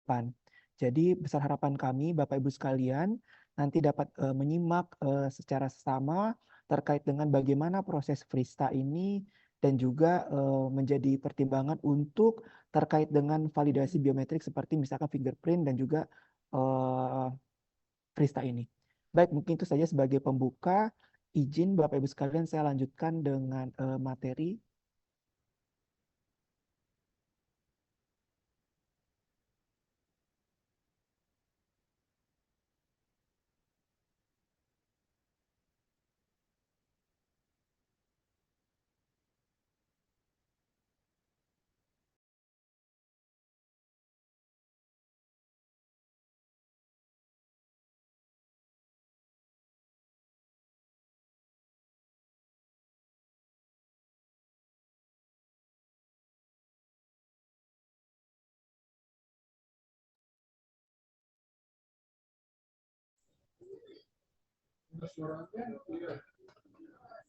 depan. Jadi besar harapan kami Bapak Ibu sekalian nanti dapat menyimak secara sesama terkait dengan bagaimana proses Frista ini dan juga menjadi pertimbangan untuk terkait dengan validasi biometrik seperti misalkan fingerprint dan juga Frista ini. Baik, mungkin itu saja sebagai pembuka. Izin Bapak Ibu sekalian saya lanjutkan dengan materi.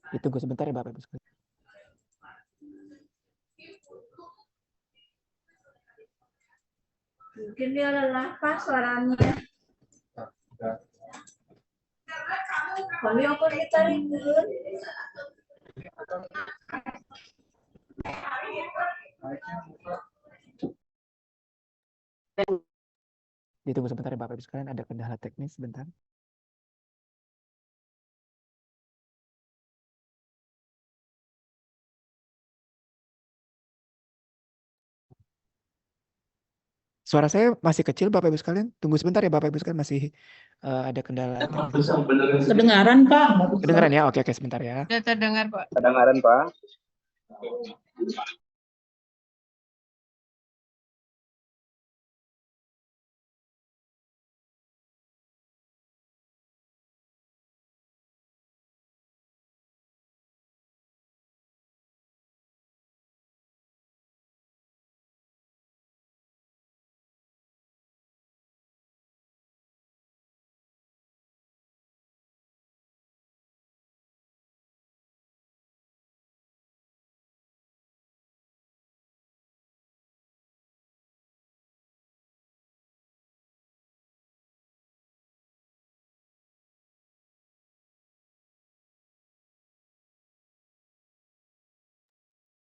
Ditunggu sebentar ya Bapak Ibu sekalian. Mungkin dia lelah Pak suaranya. Kami akan kita ribut. Ditunggu sebentar ya Bapak Ibu sekalian, ada kendala teknis sebentar. Suara saya masih kecil Bapak Ibu sekalian. Tunggu sebentar ya Bapak Ibu sekalian, masih ada kendala teknis. Kedengaran Pak. Kedengaran ya? Oke, sebentar ya. Sudah terdengar Pak. Kedengaran Pak.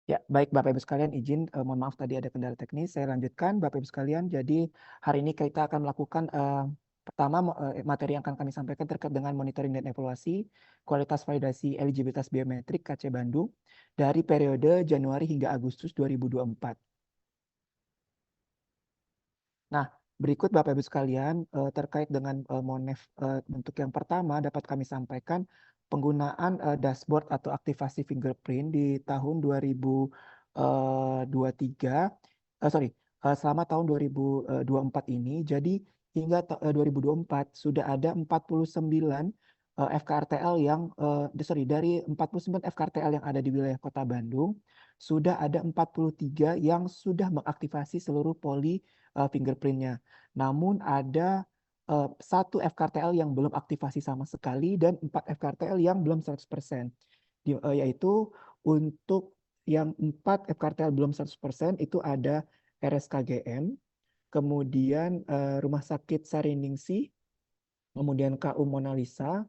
Ya, baik Bapak Ibu sekalian, izin mohon maaf tadi ada kendala teknis. Saya lanjutkan Bapak Ibu sekalian. Jadi hari ini kita akan melakukan pertama materi yang akan kami sampaikan terkait dengan monitoring dan evaluasi kualitas validasi eligibilitas biometrik KC Bandung dari periode Januari hingga Agustus 2024. Nah, berikut Bapak Ibu sekalian terkait dengan Monef untuk yang pertama dapat kami sampaikan penggunaan dashboard atau aktivasi fingerprint di tahun 2023, selama tahun 2024 ini. Jadi hingga 2024 sudah ada 49 FKRTL yang dari 49 FKRTL yang ada di wilayah Kota Bandung, sudah ada 43 yang sudah mengaktifasi seluruh poli fingerprintnya. Namun ada satu FKRTL yang belum aktivasi sama sekali dan 4 FKRTL yang belum 100%. Yaitu untuk yang 4 FKRTL belum 100% itu ada RSKGM, kemudian Rumah Sakit Sariningsih, kemudian KU Mona Lisa,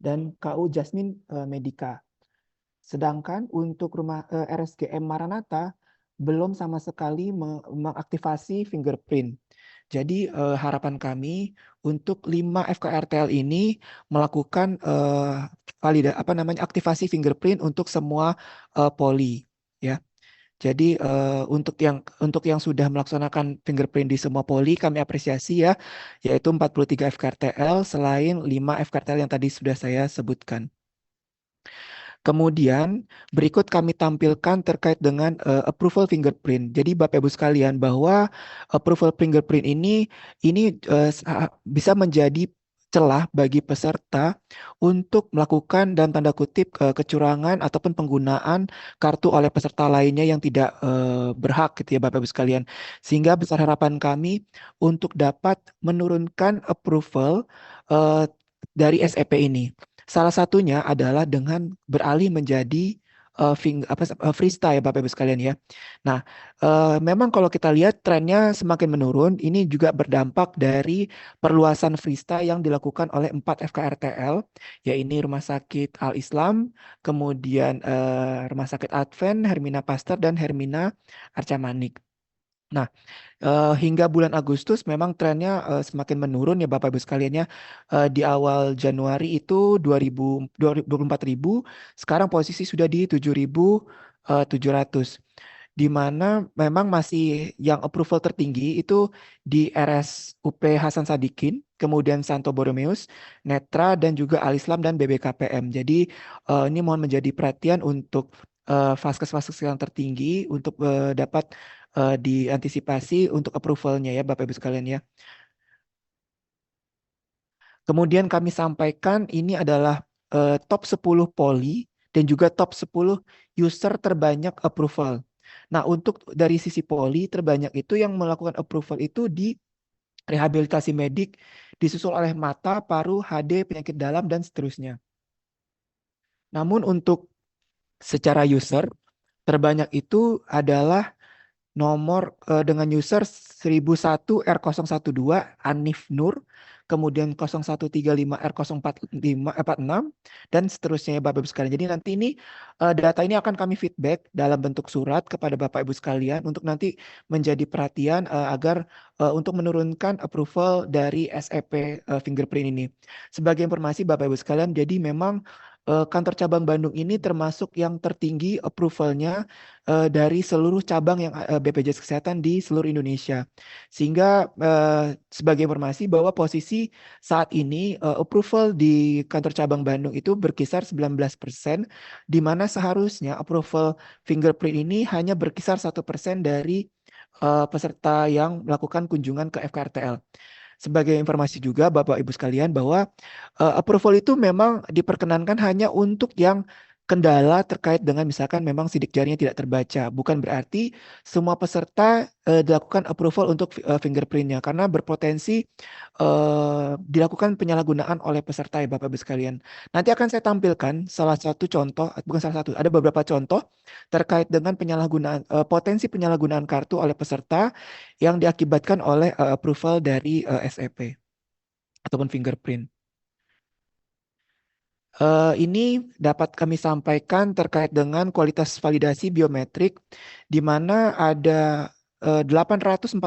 dan KU Jasmine Medica. Sedangkan untuk rumah RSGM Maranatha belum sama sekali mengaktifasi fingerprint. Jadi harapan kami untuk 5 FKRTL ini melakukan aktivasi fingerprint untuk semua poli, ya. Jadi untuk yang sudah melaksanakan fingerprint di semua poli kami apresiasi ya, yaitu 43 FKRTL selain 5 FKRTL yang tadi sudah saya sebutkan. Kemudian berikut kami tampilkan terkait dengan approval fingerprint. Jadi Bapak Ibu sekalian bahwa approval fingerprint ini bisa menjadi celah bagi peserta untuk melakukan dalam tanda kutip kecurangan ataupun penggunaan kartu oleh peserta lainnya yang tidak berhak gitu ya Bapak Ibu sekalian. Sehingga besar harapan kami untuk dapat menurunkan approval dari SEP ini. Salah satunya adalah dengan beralih menjadi Freestyle ya Bapak Ibu sekalian ya. Nah, memang kalau kita lihat trennya semakin menurun, ini juga berdampak dari perluasan freestyle yang dilakukan oleh 4 FKRTL, yaitu Rumah Sakit Al Islam, kemudian Rumah Sakit Advent, Hermina Pasteur, dan Hermina Arca Manik. Nah, hingga bulan Agustus memang trennya semakin menurun ya Bapak Ibu sekalian ya. Di awal Januari itu 24.000, sekarang posisi sudah di 7.700. Di mana memang masih yang approval tertinggi itu di RSUP Hasan Sadikin, kemudian Santo Borromeus, Netra, dan juga Al Islam dan BBKPM. Jadi ini mohon menjadi perhatian untuk vaskes-vaskes yang tertinggi untuk dapat diantisipasi untuk approvalnya ya Bapak Ibu sekalian ya. Kemudian kami sampaikan ini adalah top 10 poli dan juga top 10 user terbanyak approval. Nah, untuk dari sisi poli terbanyak itu yang melakukan approval itu di rehabilitasi medik, disusul oleh mata, paru, HD, penyakit dalam, dan seterusnya. Namun untuk secara user terbanyak itu adalah nomor dengan user 1001 R012 Anif Nur, kemudian 0135 R04546 dan seterusnya ya Bapak Ibu sekalian. Jadi nanti ini data ini akan kami feedback dalam bentuk surat kepada Bapak Ibu sekalian untuk nanti menjadi perhatian agar untuk menurunkan approval dari SEP fingerprint ini. Sebagai informasi Bapak Ibu sekalian, jadi memang kantor cabang Bandung ini termasuk yang tertinggi approvalnya dari seluruh cabang yang BPJS Kesehatan di seluruh Indonesia. Sehingga sebagai informasi bahwa posisi saat ini approval di kantor cabang Bandung itu berkisar 19%, di mana seharusnya approval fingerprint ini hanya berkisar 1% dari peserta yang melakukan kunjungan ke FKRTL. Sebagai informasi juga Bapak Ibu sekalian bahwa approval itu memang diperkenankan hanya untuk yang kendala terkait dengan misalkan memang sidik jarinya tidak terbaca. Bukan berarti semua peserta dilakukan approval untuk fingerprintnya karena berpotensi dilakukan penyalahgunaan oleh peserta ya Bapak Ibu sekalian. Nanti akan saya tampilkan salah satu contoh, bukan salah satu, ada beberapa contoh terkait dengan penyalahgunaan potensi penyalahgunaan kartu oleh peserta yang diakibatkan oleh approval dari SEP ataupun fingerprint. Ini dapat kami sampaikan terkait dengan kualitas validasi biometrik, di mana ada 846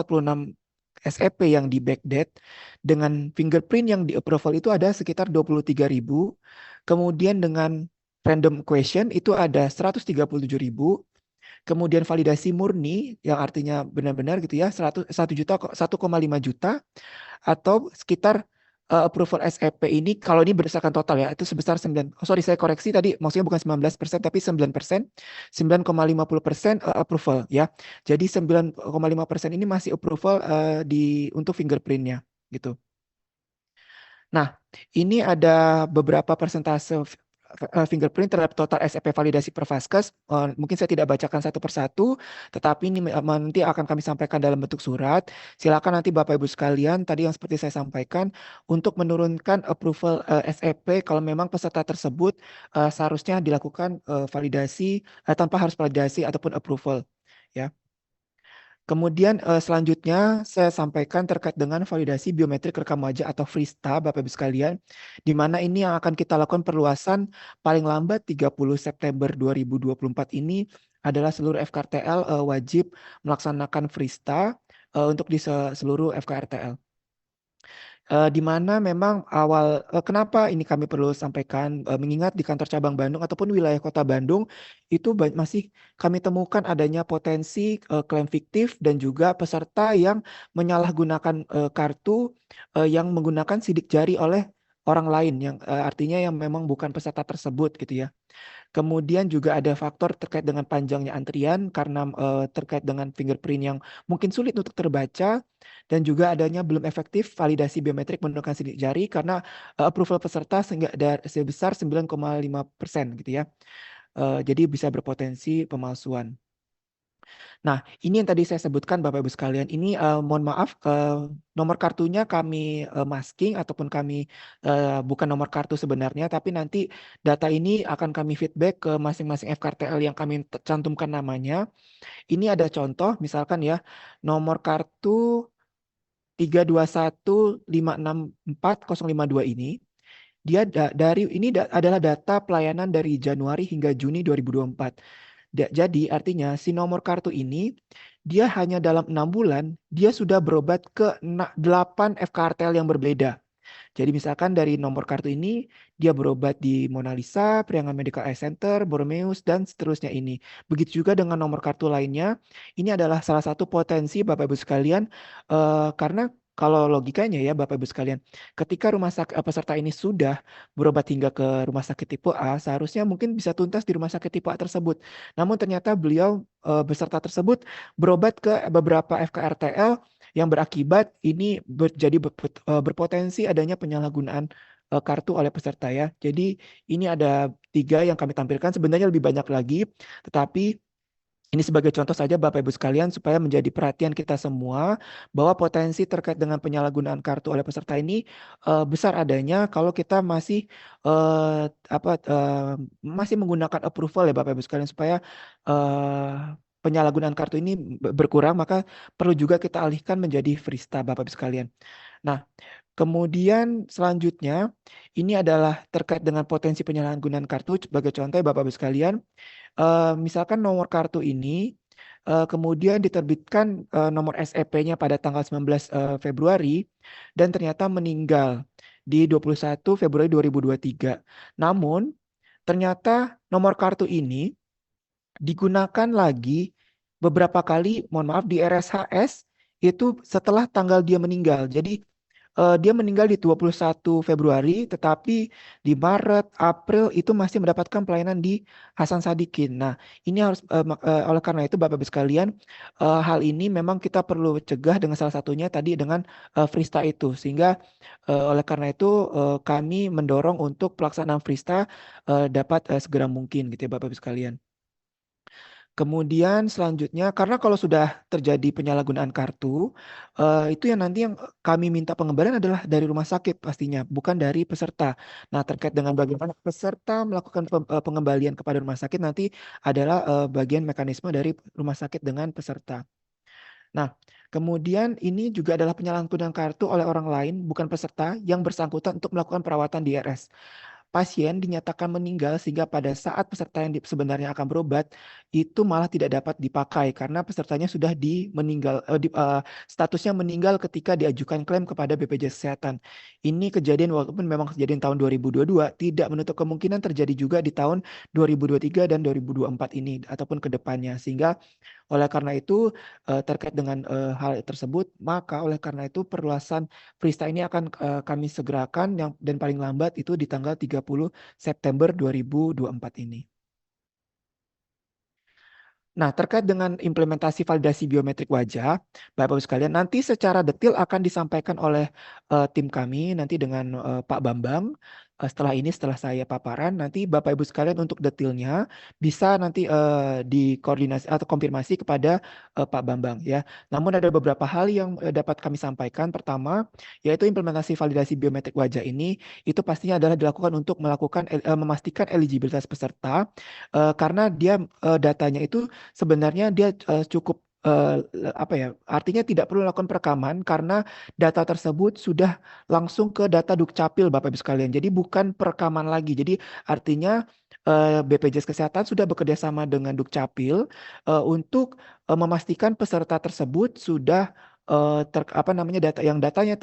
SEP yang di backdate, dengan fingerprint yang di approval itu ada sekitar 23.000, kemudian dengan random question itu ada 137.000, kemudian validasi murni yang artinya benar-benar gitu ya 1,5 juta atau sekitar approval SEP ini kalau ini berdasarkan total ya itu sebesar 9, saya koreksi tadi maksudnya bukan 19% tapi 9%, 9,50% approval ya. Jadi 9,5% ini masih approval untuk fingerprintnya gitu. Nah, ini ada beberapa persentase fingerprint terhadap total SEP validasi per Vaskes. Mungkin saya tidak bacakan satu persatu, tetapi ini nanti akan kami sampaikan dalam bentuk surat. Silakan nanti Bapak Ibu sekalian, tadi yang seperti saya sampaikan, untuk menurunkan approval SEP kalau memang peserta tersebut seharusnya dilakukan validasi tanpa harus validasi ataupun approval. Ya. Kemudian selanjutnya saya sampaikan terkait dengan validasi biometrik rekam wajah atau Frista Bapak Ibu sekalian, di mana ini yang akan kita lakukan perluasan paling lambat 30 September 2024 ini adalah seluruh FKRTL wajib melaksanakan Frista untuk di seluruh FKRTL. Di mana memang kenapa ini kami perlu sampaikan mengingat di kantor cabang Bandung ataupun wilayah kota Bandung itu masih kami temukan adanya potensi klaim fiktif dan juga peserta yang menyalahgunakan kartu yang menggunakan sidik jari oleh orang lain yang artinya yang memang bukan peserta tersebut gitu ya. Kemudian juga ada faktor terkait dengan panjangnya antrian karena terkait dengan fingerprint yang mungkin sulit untuk terbaca dan juga adanya belum efektif validasi biometrik menggunakan sidik jari karena approval peserta sebesar 9,5% gitu ya. Jadi bisa berpotensi pemalsuan. Nah, ini yang tadi saya sebutkan Bapak Ibu sekalian. Ini mohon maaf, nomor kartunya kami masking ataupun kami bukan nomor kartu sebenarnya, tapi nanti data ini akan kami feedback ke masing-masing FKRTL yang kami cantumkan namanya. Ini ada contoh, misalkan ya, nomor kartu 321564052 ini. Dia dari ini adalah data pelayanan dari Januari hingga Juni 2024. Jadi artinya si nomor kartu ini dia hanya dalam 6 bulan dia sudah berobat ke 8 FKRTL yang berbeda. Jadi misalkan dari nomor kartu ini dia berobat di Mona Lisa, Priangan Medical Eye Center, Borromeus dan seterusnya ini. Begitu juga dengan nomor kartu lainnya. Ini adalah salah satu potensi Bapak Ibu sekalian karena kalau logikanya ya Bapak Ibu sekalian, ketika rumah sakit peserta ini sudah berobat hingga ke rumah sakit tipe A, seharusnya mungkin bisa tuntas di rumah sakit tipe A tersebut. Namun ternyata beliau beserta tersebut berobat ke beberapa FKRTL yang berakibat ini jadi berpotensi adanya penyalahgunaan kartu oleh peserta ya. Jadi ini ada 3 yang kami tampilkan, sebenarnya lebih banyak lagi, tetapi ini sebagai contoh saja Bapak Ibu sekalian supaya menjadi perhatian kita semua bahwa potensi terkait dengan penyalahgunaan kartu oleh peserta ini besar adanya kalau kita masih masih menggunakan approval ya Bapak Ibu sekalian supaya penyalahgunaan kartu ini berkurang, maka perlu juga kita alihkan menjadi Frista Bapak Ibu sekalian. Nah, kemudian selanjutnya ini adalah terkait dengan potensi penyalahgunaan kartu sebagai contoh ya Bapak Ibu sekalian. Misalkan nomor kartu ini kemudian diterbitkan nomor SEP-nya pada tanggal 19 Februari dan ternyata meninggal di 21 Februari 2023. Namun ternyata nomor kartu ini digunakan lagi beberapa kali, mohon maaf, di RSHS itu setelah tanggal dia meninggal. Jadi dia meninggal di 21 Februari, tetapi di Maret, April itu masih mendapatkan pelayanan di Hasan Sadikin. Nah, ini harus oleh karena itu Bapak Ibu sekalian, hal ini memang kita perlu cegah dengan salah satunya tadi dengan Frista itu. Sehingga oleh karena itu kami mendorong untuk pelaksanaan Frista dapat segera mungkin gitu ya Bapak Ibu sekalian. Kemudian selanjutnya, karena kalau sudah terjadi penyalahgunaan kartu, itu yang nanti yang kami minta pengembalian adalah dari rumah sakit pastinya, bukan dari peserta. Nah, terkait dengan bagaimana peserta melakukan pengembalian kepada rumah sakit nanti adalah bagian mekanisme dari rumah sakit dengan peserta. Nah, kemudian ini juga adalah penyalahgunaan kartu oleh orang lain, bukan peserta, yang bersangkutan untuk melakukan perawatan di RS. Pasien dinyatakan meninggal sehingga pada saat peserta yang sebenarnya akan berobat itu malah tidak dapat dipakai karena pesertanya sudah statusnya meninggal ketika diajukan klaim kepada BPJS Kesehatan. Ini kejadian walaupun memang kejadian tahun 2022 tidak menutup kemungkinan terjadi juga di tahun 2023 dan 2024 ini ataupun ke depannya, sehingga oleh karena itu terkait dengan hal tersebut, maka oleh karena itu perluasan Frista ini akan kami segerakan dan paling lambat itu di tanggal 30 September 2024 ini. Nah, terkait dengan implementasi validasi biometrik wajah, Bapak-Ibu sekalian, nanti secara detail akan disampaikan oleh tim kami nanti dengan Pak Bambang. Setelah saya paparan, nanti Bapak-Ibu sekalian untuk detailnya bisa nanti dikoordinasi atau konfirmasi kepada Pak Bambang ya. Namun ada beberapa hal yang dapat kami sampaikan. Pertama, yaitu implementasi validasi biometrik wajah ini itu pastinya adalah dilakukan untuk memastikan eligibilitas peserta karena dia datanya itu sebenarnya dia cukup apa ya, artinya tidak perlu melakukan perekaman karena data tersebut sudah langsung ke data Dukcapil Bapak Ibu sekalian. Jadi bukan perekaman lagi. Jadi artinya BPJS Kesehatan sudah bekerja sama dengan Dukcapil untuk memastikan peserta tersebut sudah datanya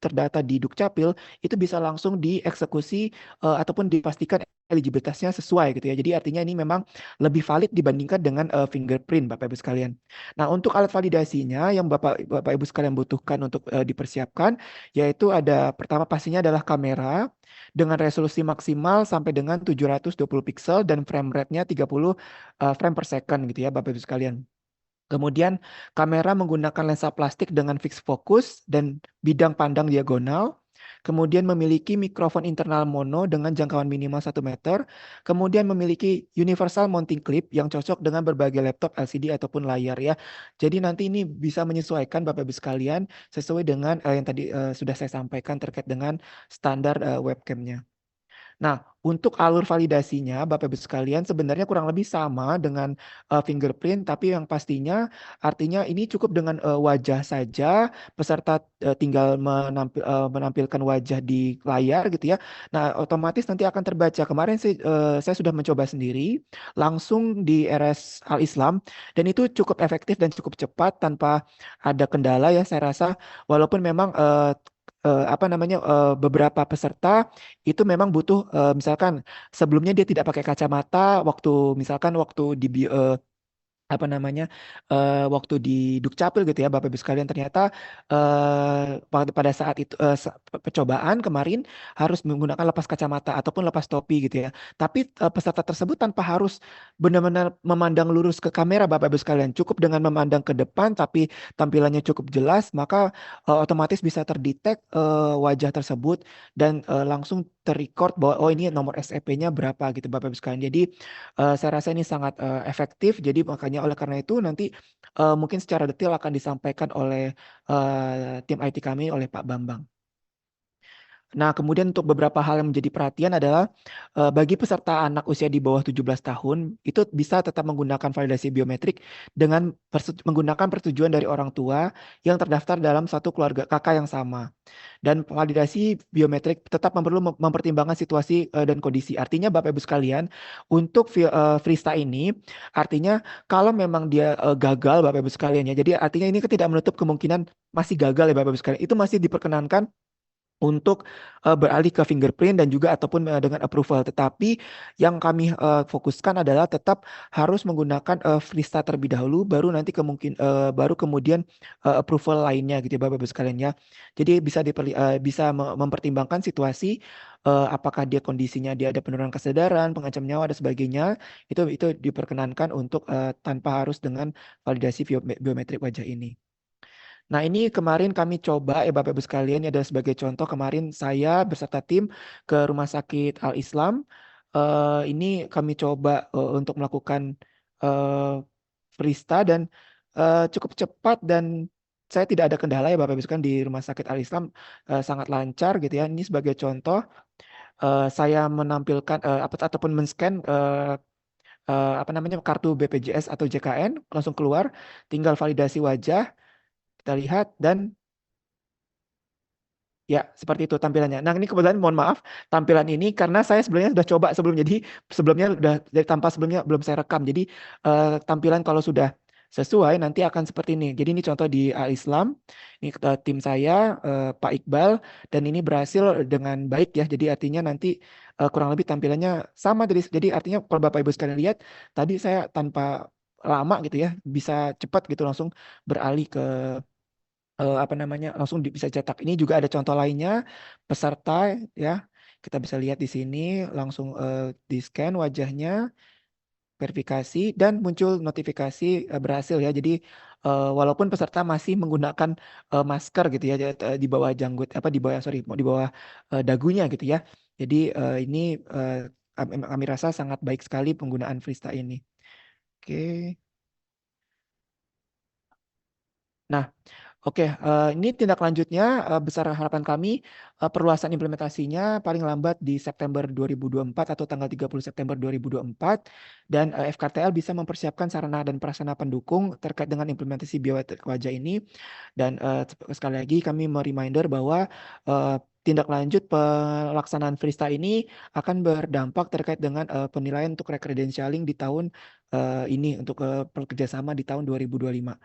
terdata di Dukcapil itu bisa langsung dieksekusi ataupun dipastikan eligibilitasnya sesuai gitu ya. Jadi artinya ini memang lebih valid dibandingkan dengan fingerprint Bapak Ibu sekalian. Nah, untuk alat validasinya yang Bapak Ibu sekalian butuhkan untuk dipersiapkan yaitu ada pertama pastinya adalah kamera dengan resolusi maksimal sampai dengan 720 pixel dan frame rate-nya 30 frame per second gitu ya Bapak Ibu sekalian. Kemudian kamera menggunakan lensa plastik dengan fixed focus dan bidang pandang diagonal. kemudian memiliki mikrofon internal mono dengan jangkauan minimal 1 meter, kemudian memiliki universal mounting clip yang cocok dengan berbagai laptop LCD ataupun layar ya. Jadi nanti ini bisa menyesuaikan Bapak Ibu sekalian sesuai dengan yang tadi sudah saya sampaikan terkait dengan standar webcamnya. Nah, untuk alur validasinya, Bapak Ibu sekalian, sebenarnya kurang lebih sama dengan fingerprint, tapi yang pastinya artinya ini cukup dengan wajah saja, peserta tinggal menampilkan wajah di layar gitu ya. Nah, otomatis nanti akan terbaca. Kemarin saya sudah mencoba sendiri, langsung di RS Al Islam, dan itu cukup efektif dan cukup cepat tanpa ada kendala ya. Saya rasa, walaupun memang beberapa peserta itu memang butuh misalkan sebelumnya dia tidak pakai kacamata waktu di waktu di Dukcapil gitu ya Bapak Ibu sekalian, ternyata pada saat itu percobaan kemarin harus menggunakan lepas kacamata ataupun lepas topi gitu ya, tapi peserta tersebut tanpa harus benar-benar memandang lurus ke kamera Bapak Ibu sekalian, cukup dengan memandang ke depan tapi tampilannya cukup jelas, maka otomatis bisa terdetek wajah tersebut dan langsung terrecord bahwa oh ini nomor SEP-nya berapa gitu Bapak Ibu sekalian. Jadi saya rasa ini sangat efektif. Jadi makanya oleh karena itu nanti mungkin secara detail akan disampaikan oleh tim IT kami, oleh Pak Bambang. Nah, kemudian untuk beberapa hal yang menjadi perhatian adalah bagi peserta anak usia di bawah 17 tahun itu bisa tetap menggunakan validasi biometrik dengan menggunakan persetujuan dari orang tua yang terdaftar dalam satu keluarga kakak yang sama. Dan validasi biometrik tetap perlu mempertimbangkan situasi dan kondisi. Artinya Bapak Ibu sekalian, untuk Frista ini artinya kalau memang dia gagal Bapak Ibu sekalian ya. Jadi artinya ini tidak menutup kemungkinan masih gagal ya Bapak Ibu sekalian. Itu masih diperkenankan untuk beralih ke fingerprint dan juga ataupun dengan approval. Tetapi yang kami fokuskan adalah tetap harus menggunakan Frista terlebih dahulu, baru nanti baru kemudian approval lainnya gitu ya Bapak Ibu sekalian ya. Jadi bisa mempertimbangkan situasi apakah dia kondisinya dia ada penurunan kesadaran, pengancam nyawa dan sebagainya. Itu diperkenankan untuk tanpa harus dengan validasi biometrik wajah ini. Nah, ini kemarin kami coba ya Bapak Ibu sekalian, ini adalah sebagai contoh kemarin saya beserta tim ke Rumah Sakit Al Islam. Ini kami coba untuk melakukan Frista dan cukup cepat dan saya tidak ada kendala ya Bapak Ibu sekalian di Rumah Sakit Al Islam sangat lancar gitu ya. Ini sebagai contoh saya menampilkan ataupun men-scan kartu BPJS atau JKN langsung keluar, tinggal validasi wajah. Kita lihat dan ya seperti itu tampilannya. Nah ini kebetulan mohon maaf tampilan ini karena saya sebenarnya sudah coba sebelum, jadi sebelumnya udah dari tanpa sebelumnya belum saya rekam. Jadi tampilan kalau sudah sesuai nanti akan seperti ini. Jadi ini contoh di Al Islam. Ini tim saya Pak Iqbal dan ini berhasil dengan baik ya. Jadi artinya nanti kurang lebih tampilannya sama. Jadi artinya kalau Bapak Ibu sekalian lihat tadi saya tanpa lama gitu ya bisa cepat gitu langsung beralih ke langsung bisa cetak. Ini juga ada contoh lainnya peserta ya. Kita bisa lihat di sini langsung di scan wajahnya, verifikasi dan muncul notifikasi berhasil ya. Jadi walaupun peserta masih menggunakan masker gitu ya di bawah janggut di bawah di bawah dagunya gitu ya. Jadi ini kami rasa sangat baik sekali penggunaan Frista ini. Oke. Nah, oke, ini tindak lanjutnya besar harapan kami perluasan implementasinya paling lambat di September 2024 atau tanggal 30 September 2024 dan FKTL bisa mempersiapkan sarana dan prasarana pendukung terkait dengan implementasi biometrik wajah ini dan sekali lagi kami mereminder bahwa tindak lanjut pelaksanaan Frista ini akan berdampak terkait dengan penilaian untuk recredentialing di tahun ini untuk kerjasama di tahun 2025.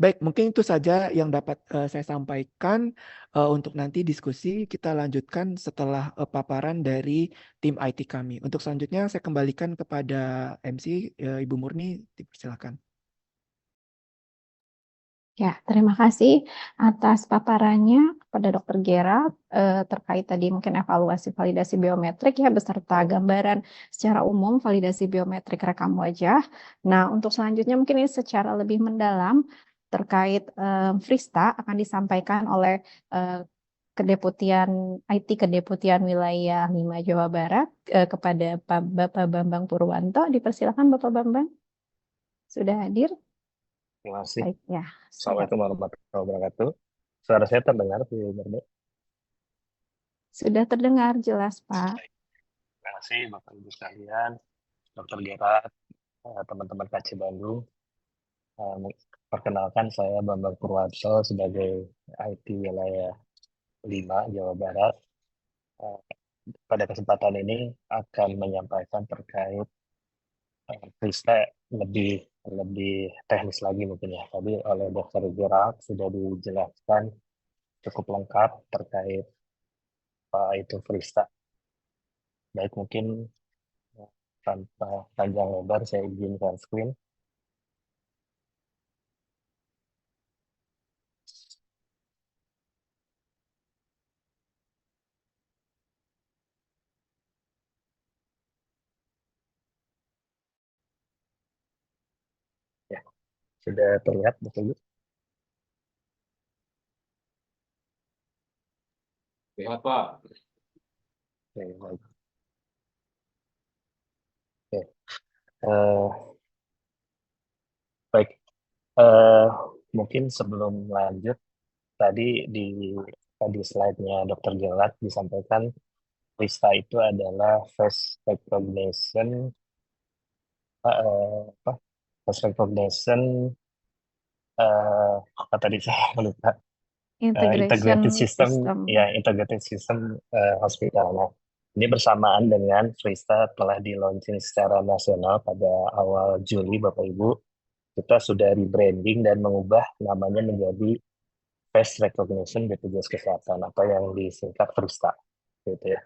Baik, mungkin itu saja yang dapat saya sampaikan. Untuk nanti diskusi kita lanjutkan setelah paparan dari tim IT kami. Untuk selanjutnya saya kembalikan kepada MC Ibu Murni, dipersilakan. Ya, terima kasih atas paparannya kepada Dr. Gera terkait tadi mungkin evaluasi validasi biometrik ya beserta gambaran secara umum validasi biometrik rekam wajah. Nah, untuk selanjutnya mungkin ini secara lebih mendalam terkait Frista akan disampaikan oleh Kedeputian IT Kedeputian Wilayah 5 Jawa Barat kepada Bapak Bambang Purwanto. Dipersilakan Bapak Bambang. Sudah hadir? Terima kasih. Baik ya, siap. Assalamualaikum warahmatullahi wabarakatuh. Suara saya terdengar, Bu Merde? Sudah terdengar jelas, Pak. Terima kasih Bapak Ibu sekalian, Dr. Gerard, teman-teman KC Bandung. Perkenalkan saya Bambang Purwanto sebagai IT Wilayah 5 Jawa Barat. Pada kesempatan ini akan menyampaikan terkait Krista lebih lebih teknis lagi mungkin ya. Tadi oleh Dr. Gerard sudah dijelaskan cukup lengkap terkait apa itu Krista. Baik, mungkin tanpa panjang lebar saya izinkan screen. Ya, sudah terlihat betul? Lihat, Pak. Oke, baik. Oke. Eh, baik. Mungkin sebelum lanjut, tadi di slide-nya Dr. Gerard disampaikan Krista itu adalah face recognition apa face recognition apa tadi saya lupa. Integration Integrated system, system. ya integrated system hospital. Nah, ini bersamaan dengan Frista telah di launching secara nasional pada awal Juli, Bapak Ibu. Kita sudah rebranding dan mengubah namanya menjadi Face Recognition BPJS Kesehatan atau yang disingkat Frista, gitu ya.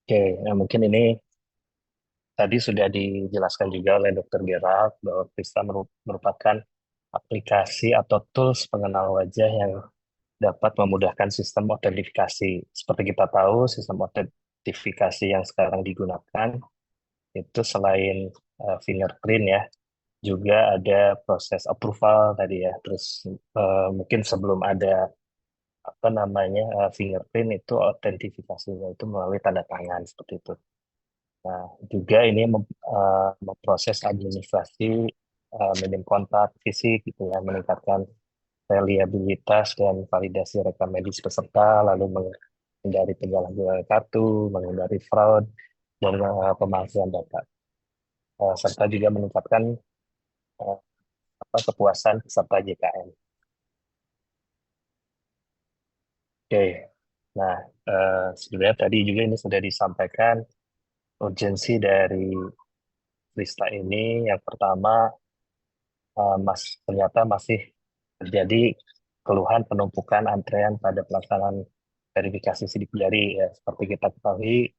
Oke, nah mungkin ini tadi sudah dijelaskan juga oleh Dr. Gerald bahwa Frista merupakan aplikasi atau tools pengenal wajah yang dapat memudahkan sistem autentifikasi. Seperti kita tahu, sistem autentifikasi yang sekarang digunakan itu selain fingerprint ya, juga ada proses approval tadi ya. Terus mungkin sebelum ada apa namanya fingerprint itu autentifikasinya itu melalui tanda tangan seperti itu. Nah, juga ini memproses administrasi minim kontak fisik gitu ya, meningkatkan reliabilitas dan validasi rekam medis peserta, lalu menghindari penyalahgunaan kartu, menghindari fraud, dan pemalsuan data. Serta juga meningkatkan uh, kepuasan peserta JKN. Oke, nah sebenarnya tadi juga ini sudah disampaikan urgensi dari lista ini. Yang pertama, ternyata masih terjadi keluhan penumpukan antrean pada pelaksanaan verifikasi sidik jari ya. Seperti kita ketahui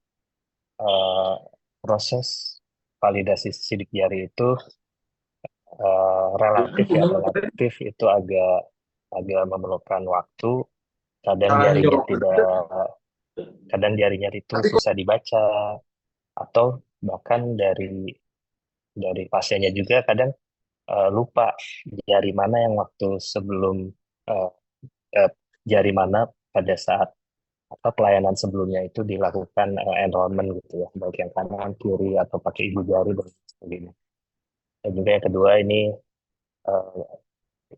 eh, proses validasi sidik jari itu relatif itu agak agak memerlukan waktu. Kadang jarinya itu susah dibaca, atau bahkan dari pasiennya juga kadang lupa jari mana yang waktu sebelum eh, eh, jari mana pada saat apa pelayanan sebelumnya itu dilakukan enrollment gitu ya, baik yang kanan, kiri, atau pakai ibu jari dan sebagainya. Dan juga yang kedua ini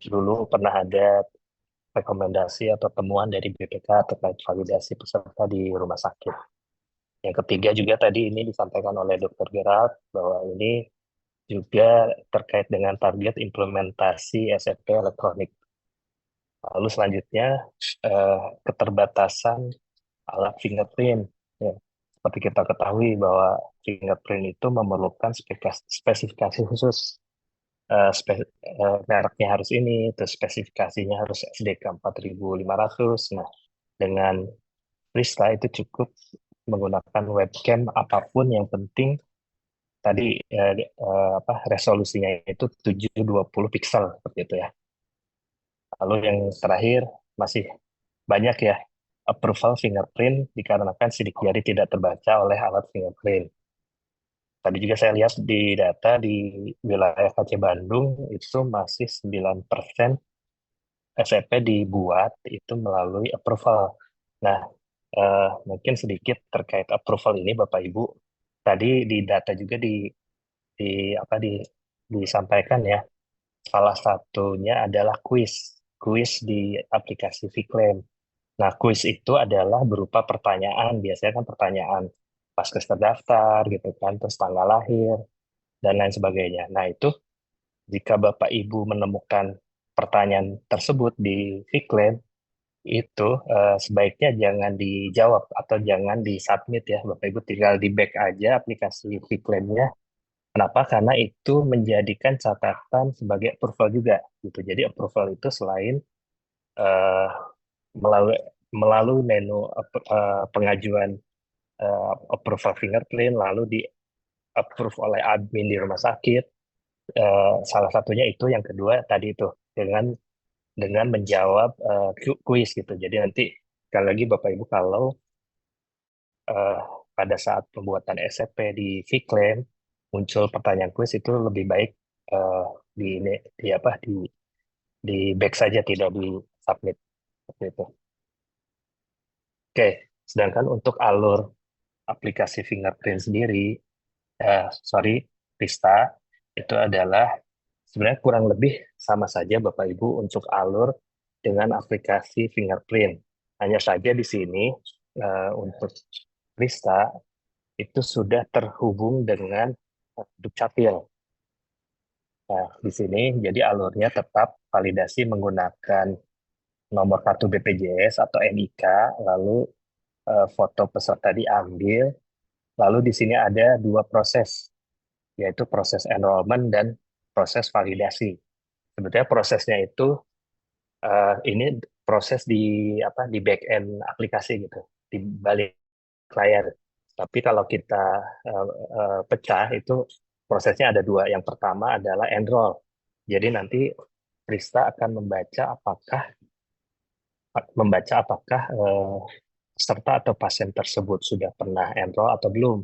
dulu pernah ada rekomendasi atau temuan dari BPK terkait validasi peserta di rumah sakit. Yang ketiga juga tadi ini disampaikan oleh Dr. Gerald bahwa ini juga terkait dengan target implementasi SFP elektronik. Lalu selanjutnya keterbatasan alat fingerprint. Ya. Seperti kita ketahui bahwa fingerprint itu memerlukan spesifikasi khusus. Mereknya harus ini, terus spesifikasinya harus SDK 4500. Nah, dengan Prisla itu cukup menggunakan webcam apapun, yang penting tadi resolusinya itu 720 pixel seperti itu ya. Lalu yang terakhir masih banyak ya approval fingerprint dikarenakan sidik jari tidak terbaca oleh alat fingerprint. Tadi juga saya lihat di data di wilayah KC Bandung itu masih 9% SEP dibuat itu melalui approval. Nah, mungkin sedikit terkait approval ini Bapak Ibu. Tadi di data juga di disampaikan ya. Salah satunya adalah kuis di aplikasi Viclaim. Nah, kuis itu adalah berupa pertanyaan, biasanya kan pertanyaan paskes terdaftar gitu kan, terus tanggal lahir dan lain sebagainya. Nah, itu jika Bapak Ibu menemukan pertanyaan tersebut di Viclaim, itu sebaiknya jangan dijawab atau jangan disubmit ya. Bapak Ibu tinggal di back aja aplikasi Viclaim-nya. Kenapa? Karena itu menjadikan catatan sebagai approval juga gitu. Jadi approval itu selain eh, melalui melalui menu pengajuan approval fingerprint lalu di approve oleh admin di rumah sakit. Salah satunya itu yang kedua tadi itu dengan menjawab kuis gitu. Jadi nanti sekali lagi Bapak Ibu kalau eh, pada saat pembuatan SCP di Viclaim muncul pertanyaan kuis itu lebih baik eh, di apa di back saja tidak di submit seperti itu. Oke, sedangkan untuk alur aplikasi fingerprint sendiri, sorry, Krista, itu adalah sebenarnya kurang lebih sama saja Bapak Ibu untuk alur dengan aplikasi fingerprint. Hanya saja di sini untuk Krista itu sudah terhubung dengan Dukcapil. Nah, di sini jadi alurnya tetap validasi menggunakan nomor kartu BPJS atau NIK, lalu foto peserta diambil, lalu di sini ada dua proses, yaitu proses enrollment dan proses validasi. Sebetulnya prosesnya itu ini proses di back end aplikasi gitu, di balik layar. Tapi kalau kita pecah itu prosesnya ada dua. Yang pertama adalah enroll. Jadi nanti Krista akan membaca apakah peserta atau pasien tersebut sudah pernah enroll atau belum.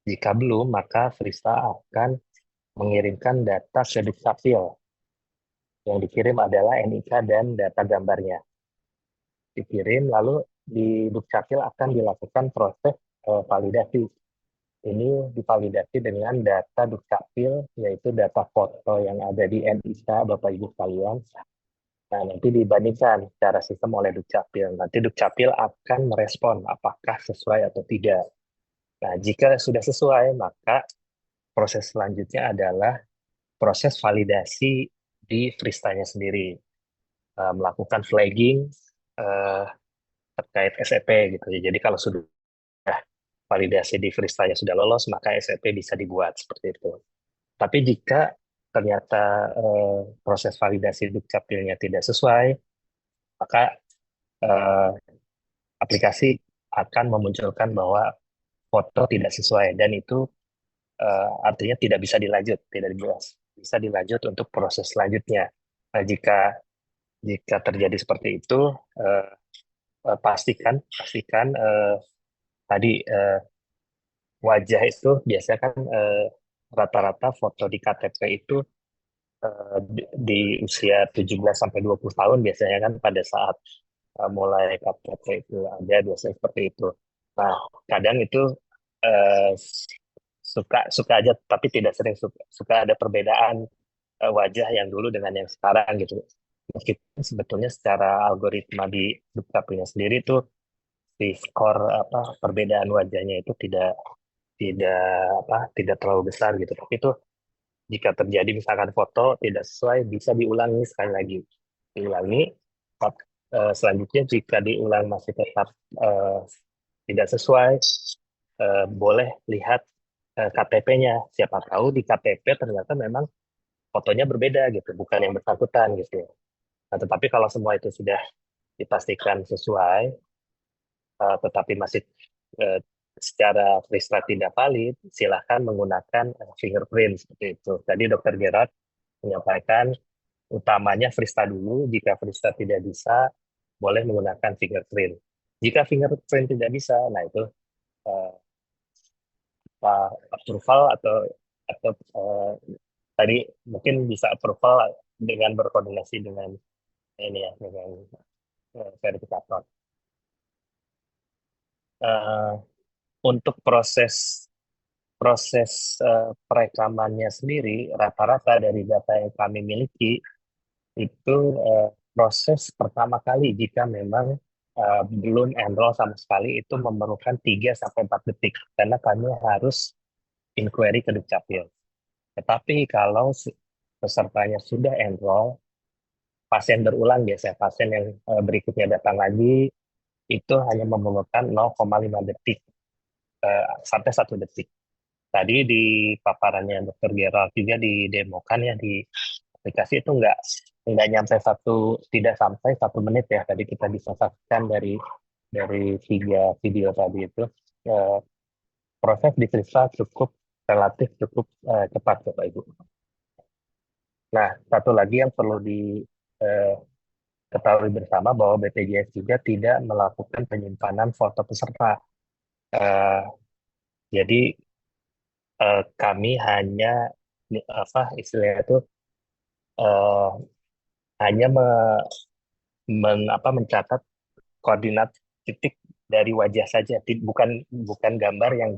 Jika belum, maka Krista akan mengirimkan data ke Dukcapil. Yang dikirim adalah NIK dan data gambarnya. Dikirim, lalu di Dukcapil akan dilakukan proses validasi. Ini divalidasi dengan data Dukcapil, yaitu data foto yang ada di NIK, Bapak Ibu sekalian. Nah, nanti dibandingkan secara sistem oleh Dukcapil. Nanti Dukcapil akan merespon apakah sesuai atau tidak. Nah, jika sudah sesuai, maka proses selanjutnya adalah proses validasi di Fristanya sendiri. Melakukan flagging eh, terkait SEP gitu ya. Jadi kalau sudah validasi di Fristanya sudah lolos, maka SEP bisa dibuat seperti itu. Tapi jika ternyata proses validasi Dukcapilnya tidak sesuai, maka eh, aplikasi akan memunculkan bahwa foto tidak sesuai dan itu artinya tidak bisa dilanjut, tidak bisa dilanjut untuk proses selanjutnya. Nah, jika jika terjadi seperti itu, eh, pastikan tadi wajah itu biasanya kan rata-rata foto di KTP itu di usia 17 sampai 20 tahun biasanya kan pada saat mulai KTP itu ada biasanya seperti itu. Nah, kadang itu eh, suka suka aja tapi tidak sering suka ada perbedaan wajah yang dulu dengan yang sekarang gitu. Meskipun sebetulnya secara algoritma di Dukcapilnya sendiri itu si skor perbedaan wajahnya itu tidak tidak terlalu besar gitu. Tapi itu jika terjadi misalkan foto tidak sesuai bisa diulangi sekali lagi. Diulangi selanjutnya jika diulang masih tetap eh, tidak sesuai boleh lihat KTP-nya. Siapa tahu di KTP ternyata memang fotonya berbeda gitu, bukan yang bersangkutan gitu. Nah, tetapi kalau semua itu sudah dipastikan sesuai, tetapi masih eh, secara Frista tidak valid, silahkan menggunakan fingerprint seperti itu. Tadi Dokter Gerard menyampaikan utamanya Frista dulu. Jika Frista tidak bisa, boleh menggunakan fingerprint. Jika fingerprint tidak bisa, nah itu eh, approval atau tadi mungkin bisa approval dengan berkoordinasi dengan ini ya, dengan verifikator. Eh, untuk proses proses perekamannya sendiri, rata-rata dari data yang kami miliki itu proses pertama kali jika memang belum enroll sama sekali itu memerlukan 3 sampai 4 detik karena kami harus inquiry ke Dukcapil. Tetapi kalau pesertanya sudah enroll, pasien berulang biasanya pasien yang berikutnya datang lagi itu hanya memerlukan 0,5 detik sampai 1 detik. Tadi di paparannya Dr. Gerald juga didemokan ya di aplikasi itu nggak nyampe tidak sampai 1 menit ya. Tadi kita bisa saksikan dari 3 video tadi itu eh, proses di Krista relatif cukup cepat Bapak Ibu. Nah, satu lagi yang perlu diketahui bersama bahwa BPJS juga tidak melakukan penyimpanan foto peserta. Eh, jadi kami hanya apa istilahnya itu eh, hanya mencatat koordinat titik dari wajah saja, bukan bukan gambar yang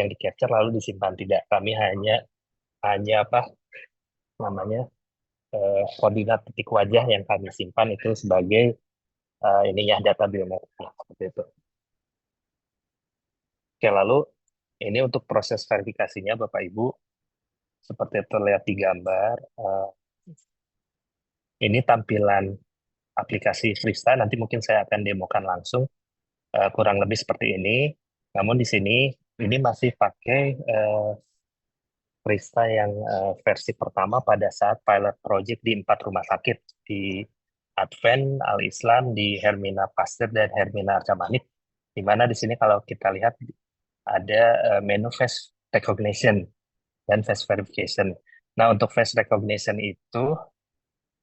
di capture lalu disimpan, tidak. Kami hanya apa namanya koordinat titik wajah yang kami simpan itu sebagai ininya data biometrik seperti itu. Oke, lalu ini untuk proses verifikasinya Bapak Ibu seperti terlihat di gambar. Ini tampilan aplikasi Frista, nanti mungkin saya akan demokan langsung kurang lebih seperti ini. Namun di sini ini masih pakai Frista yang versi pertama pada saat pilot project di 4 rumah sakit di Advent, Al-Islam, di Hermina Pasteur dan Hermina Arca Manik. Di mana di sini kalau kita lihat ada menu face recognition dan face verification. Nah, untuk face recognition itu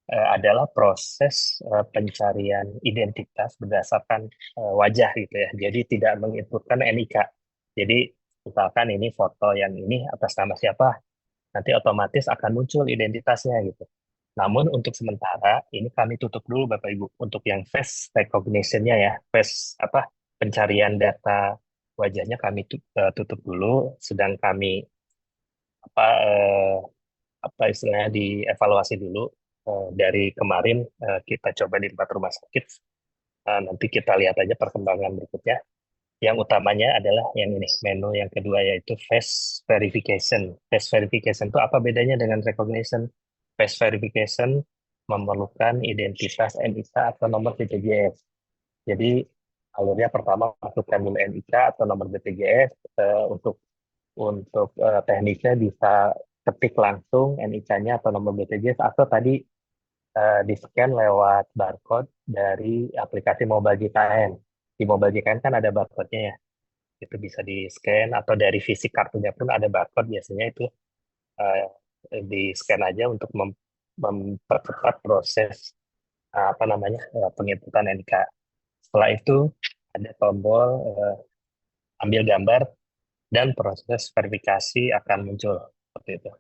adalah proses pencarian identitas berdasarkan wajah gitu ya. Jadi tidak menginputkan NIK. Jadi misalkan ini foto yang ini atas nama siapa, nanti otomatis akan muncul identitasnya gitu. Namun untuk sementara ini kami tutup dulu Bapak Ibu untuk yang face recognition-nya ya, face pencarian data wajahnya kami tutup dulu, sedang kami apa eh, istilahnya dievaluasi dulu dari kemarin kita coba di 4 rumah sakit. Nanti kita lihat aja perkembangan berikutnya. Yang utamanya adalah yang ini, menu yang kedua yaitu face verification. Face verification itu apa bedanya dengan recognition? Face verification memerlukan identitas NIK atau nomor BPJS. Jadi alurnya pertama masukkan dulu NIK atau nomor BPJS untuk teknisnya bisa ketik langsung NIK-nya atau nomor BPJS atau tadi di-scan lewat barcode dari aplikasi Mobile JKN. Di Mobile JKN kan ada barcode-nya ya. Itu bisa di-scan atau dari fisik kartunya pun ada barcode, biasanya itu uh, di-scan aja untuk mempercepat proses penginputan NIK. Setelah itu ada tombol ambil gambar dan proses verifikasi akan muncul seperti itu.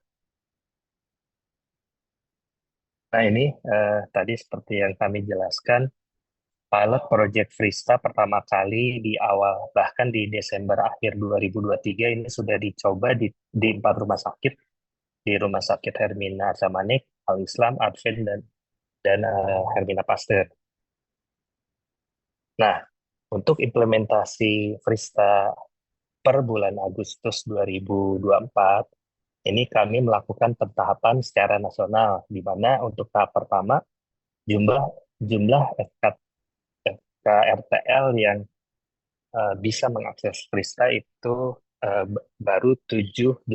Nah ini tadi seperti yang kami jelaskan, pilot Project Frista pertama kali di awal, bahkan di Desember akhir 2023 ini sudah dicoba di 4 rumah sakit, di Rumah Sakit Hermina Arca Manik, Al-Islam, Advent, dan Hermina Pasteur. Nah, untuk implementasi Frista per bulan Agustus 2024, ini kami melakukan pentahapan secara nasional, di mana untuk tahap pertama jumlah jumlah FKRTL yang bisa mengakses Frista itu baru 784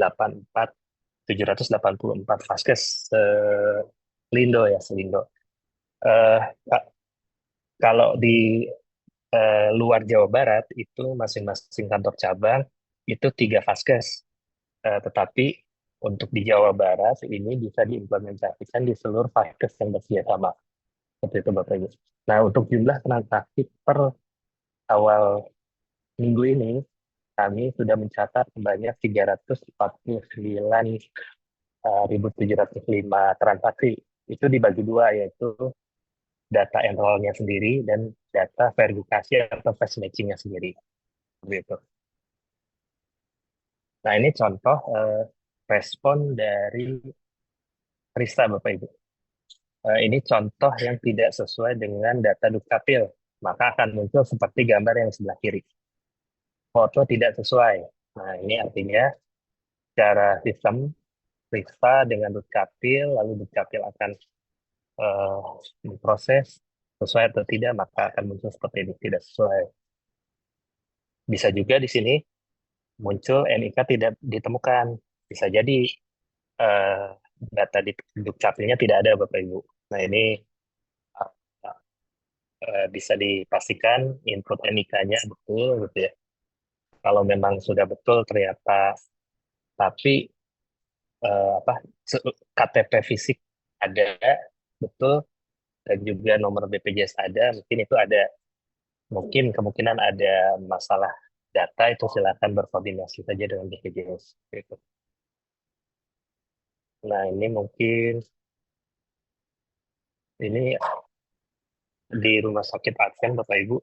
vaskes selindo ya selindo. Kalau di luar Jawa Barat itu masing-masing kantor cabang itu 3 vaskes, tetapi untuk di Jawa Barat ini bisa diimplementasikan di seluruh vaskes yang bekerja sama. Seperti itu Bapak Ibu. Nah, untuk jumlah transaksi per awal minggu ini kami sudah mencatat sebanyak 349.705 transaksi. Itu dibagi dua, yaitu data enrollnya sendiri dan data verifikasi atau face matching-nya sendiri. Begitu. Nah, ini contoh respon dari Rista, Bapak Ibu. Ini contoh yang tidak sesuai dengan data Dukcapil, maka akan muncul seperti gambar yang sebelah kiri. Foto tidak sesuai. Nah, ini artinya secara sistem Rista dengan Dukcapil, lalu Dukcapil akan diproses sesuai atau tidak, maka akan muncul seperti ini, tidak sesuai. Bisa juga di sini muncul NIK tidak ditemukan. Bisa jadi data di Dukcapilnya tidak ada, Bapak Ibu. Nah, ini bisa dipastikan input NIK-nya betul, gitu ya. Kalau memang sudah betul ternyata, tapi KTP fisik ada betul dan juga nomor BPJS ada, mungkin itu ada, mungkin kemungkinan ada masalah data, itu silakan berkoordinasi saja dengan BPJS. Gitu. Nah, ini mungkin ini di Rumah Sakit Advent, Bapak Ibu.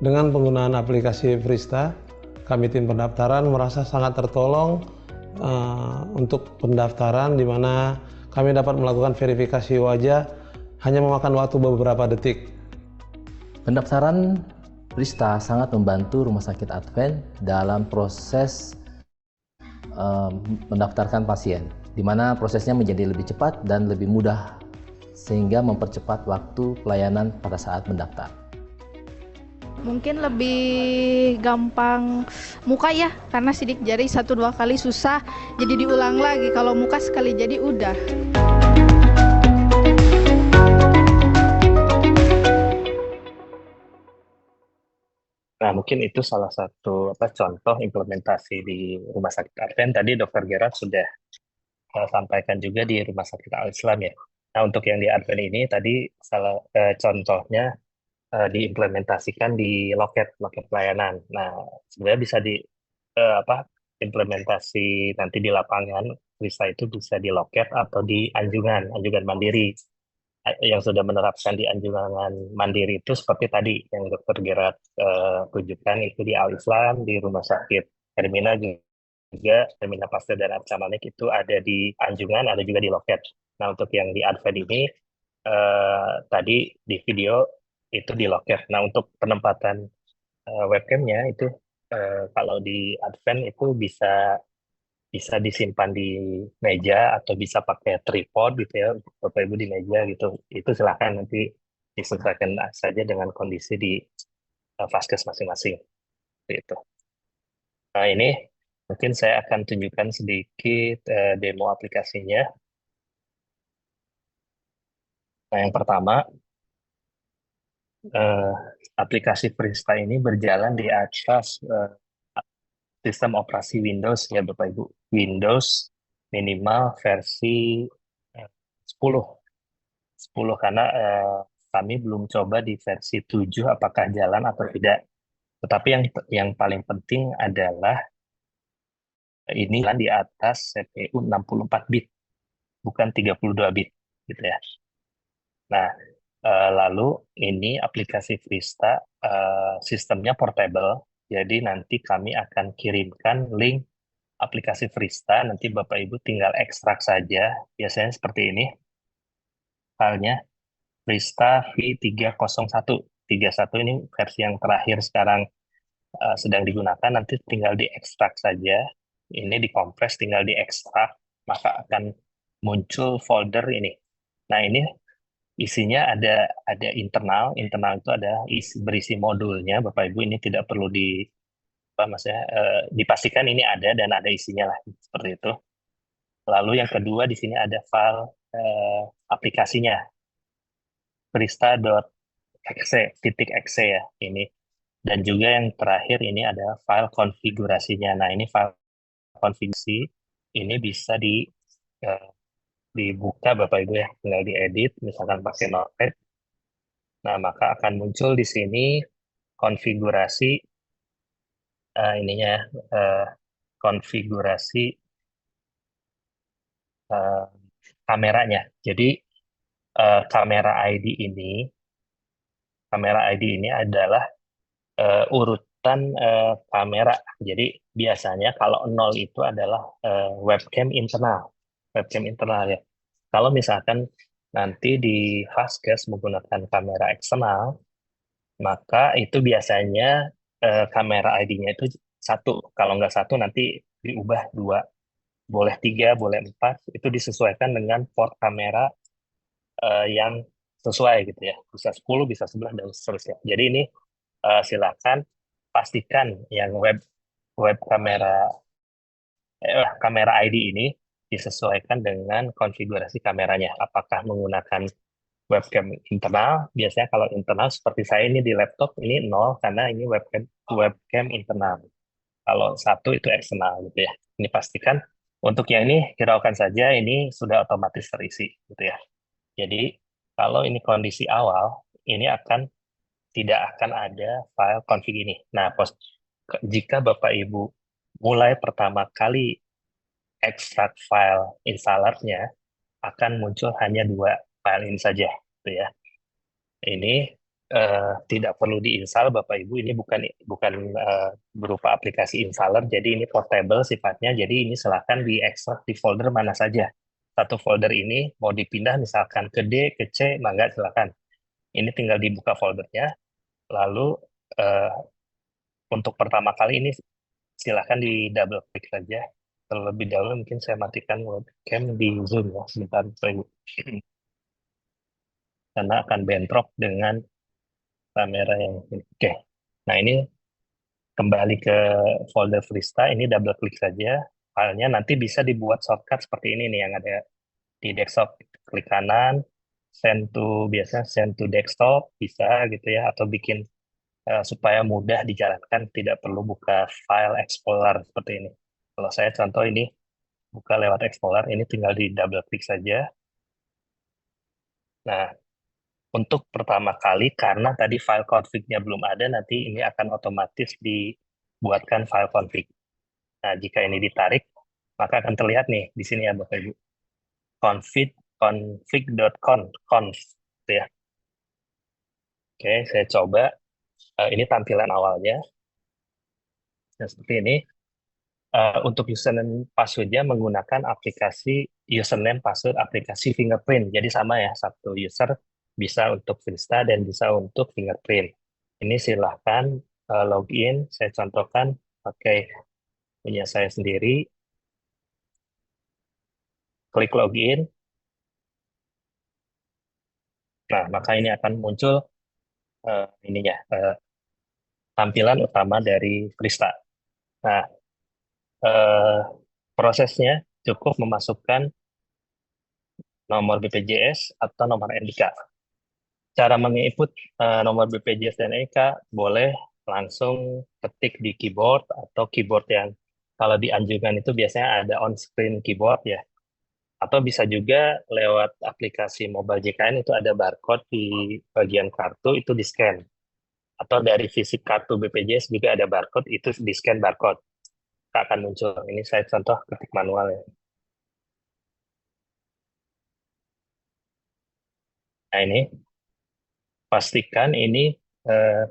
Dengan penggunaan aplikasi Frista, kami tim pendaftaran merasa sangat tertolong untuk pendaftaran, di mana kami dapat melakukan verifikasi wajah hanya memakan waktu beberapa detik. Pendaftaran Frista sangat membantu Rumah Sakit Advent dalam proses mendaftarkan pasien, di mana prosesnya menjadi lebih cepat dan lebih mudah, sehingga mempercepat waktu pelayanan pada saat mendaftar. Mungkin lebih gampang muka ya, karena sidik jari 1-2 kali susah, jadi diulang lagi. Kalau muka sekali jadi udah. Nah, mungkin itu salah satu contoh implementasi di Rumah Sakit Advent. Tadi Dr. Gerard sudah sampaikan juga di Rumah Sakit Al-Islam ya. Nah, untuk yang di Advent ini tadi contohnya diimplementasikan di loket pelayanan. Nah, sebenarnya bisa implementasi nanti di lapangan, bisa itu bisa di loket atau di anjungan mandiri. Yang sudah menerapkan di anjungan mandiri itu seperti tadi yang Dr. Gerard tunjukkan, itu di Al-Islam, di Rumah Sakit Hermina juga, Hermina Pasteur dan Arca Manik itu ada di anjungan, ada juga di loket. Nah, untuk yang di Advent ini tadi di video itu di loket. Nah, untuk penempatan webcamnya itu kalau di Advent itu bisa disimpan di meja atau bisa pakai tripod gitu ya, Bapak Ibu, di meja gitu. Itu silahkan nanti disesuaikan saja dengan kondisi di vaskes masing-masing. Gitu. Nah, ini mungkin saya akan tunjukkan sedikit demo aplikasinya. Nah, yang pertama, aplikasi Frista ini berjalan di atas sistem operasi Windows ya Bapak Ibu. Windows minimal versi 10. 10 karena kami belum coba di versi 7 apakah jalan atau tidak. Tetapi yang paling penting adalah ini di atas CPU 64 bit, bukan 32 bit gitu ya. Nah, lalu ini aplikasi Frista sistemnya portable, jadi nanti kami akan kirimkan link aplikasi Frista, nanti Bapak Ibu tinggal ekstrak saja, biasanya seperti ini filenya, Frista V301. 31 ini versi yang terakhir sekarang sedang digunakan, nanti tinggal diekstrak saja, ini dikompres, tinggal diekstrak, maka akan muncul folder ini. Nah, ini isinya ada internal itu ada berisi modulnya, Bapak Ibu, ini tidak perlu maksudnya dipastikan ini ada dan ada isinya lah seperti itu. Lalu yang kedua di sini ada file aplikasinya, Frista.exe ya ini. Dan juga yang terakhir ini ada file konfigurasinya. Nah, ini file konfigurasi ini bisa dibuka Bapak Ibu ya, tinggal diedit misalkan pakai Notepad. Nah, maka akan muncul di sini konfigurasi ininya konfigurasi eh, kameranya. Jadi kamera ID ini adalah urutan kamera. Jadi biasanya kalau 0 itu adalah webcam internal ya. Kalau misalkan nanti di Fastcase menggunakan kamera eksternal, maka itu biasanya kamera ID-nya itu satu. Kalau nggak satu nanti diubah dua, boleh tiga, boleh empat. Itu disesuaikan dengan port kamera yang sesuai gitu ya. Bisa 10, bisa 11 dan seterusnya. Jadi ini silakan pastikan yang web kamera ID ini disesuaikan dengan konfigurasi kameranya. Apakah menggunakan webcam internal? Biasanya kalau internal seperti saya ini di laptop ini 0 karena ini webcam internal. Kalau satu itu eksternal gitu ya. Ini pastikan untuk yang ini hiraukan saja ini sudah otomatis terisi gitu ya. Jadi kalau ini kondisi awal, ini tidak akan ada file config ini. Nah, jika Bapak Ibu mulai pertama kali ekstrak file installernya, akan muncul hanya 2 file ini saja, gitu ya. Ini tidak perlu diinstal Bapak Ibu, ini bukan berupa aplikasi installer, jadi ini portable sifatnya, jadi ini silakan diekstrak di folder mana saja. Satu folder ini mau dipindah misalkan ke D, ke C, maka silakan. Ini tinggal dibuka foldernya, lalu untuk pertama kali ini silakan di double klik saja. Terlebih dahulu mungkin saya matikan webcam di Zoom ya, sebentar Bapak Ibu. Karena akan bentrok dengan kamera yang ini. Oke. Nah, ini kembali ke folder Frista, ini double klik saja. Filenya nanti bisa dibuat shortcut seperti ini nih yang ada di desktop. Klik kanan, biasanya send to desktop, bisa gitu ya, atau bikin supaya mudah dijalankan, tidak perlu buka file explorer seperti ini. Kalau saya contoh ini, buka lewat explorer, ini tinggal di double klik saja. Nah, untuk pertama kali, karena tadi file config-nya belum ada, nanti ini akan otomatis dibuatkan file config. Nah, jika ini ditarik, maka akan terlihat nih, di sini ya Bapak Ibu. config.conf, gitu ya. Oke, saya coba. Ini tampilan awalnya. Nah, seperti ini. Untuk username password-nya menggunakan aplikasi username password aplikasi fingerprint. Jadi sama ya, satu user bisa untuk Frista dan bisa untuk fingerprint. Ini silahkan login. Saya contohkan pakai punya saya sendiri. Klik login. Nah, maka ini akan muncul ininya tampilan utama dari Frista. Nah, prosesnya cukup memasukkan nomor BPJS atau nomor NIK. Cara menginput nomor BPJS dan NIK boleh langsung ketik di keyboard atau keyboard yang kalau di anjungan itu biasanya ada on-screen keyboard ya. Atau bisa juga lewat aplikasi mobile JKN itu ada barcode di bagian kartu itu di-scan. Atau dari fisik kartu BPJS juga ada barcode itu di-scan barcode. Akan muncul. Ini saya contoh ketik manual ya. Nah ini pastikan ini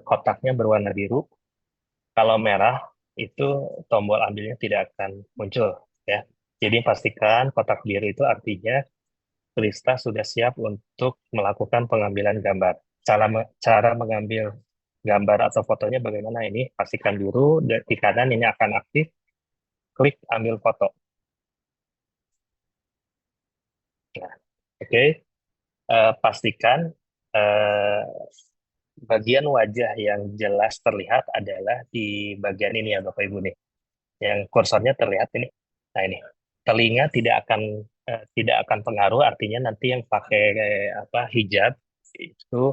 kotaknya berwarna biru. Kalau merah itu tombol ambilnya tidak akan muncul ya. Jadi pastikan kotak biru itu artinya Frista sudah siap untuk melakukan pengambilan gambar. Cara mengambil gambar atau fotonya bagaimana ini? Pastikan biru di kanan ini akan aktif. Klik ambil foto. Nah, oke. Pastikan bagian wajah yang jelas terlihat adalah di bagian ini ya Bapak Ibu nih. Yang kursornya terlihat ini. Nah ini, telinga tidak akan pengaruh, artinya nanti yang pakai hijab itu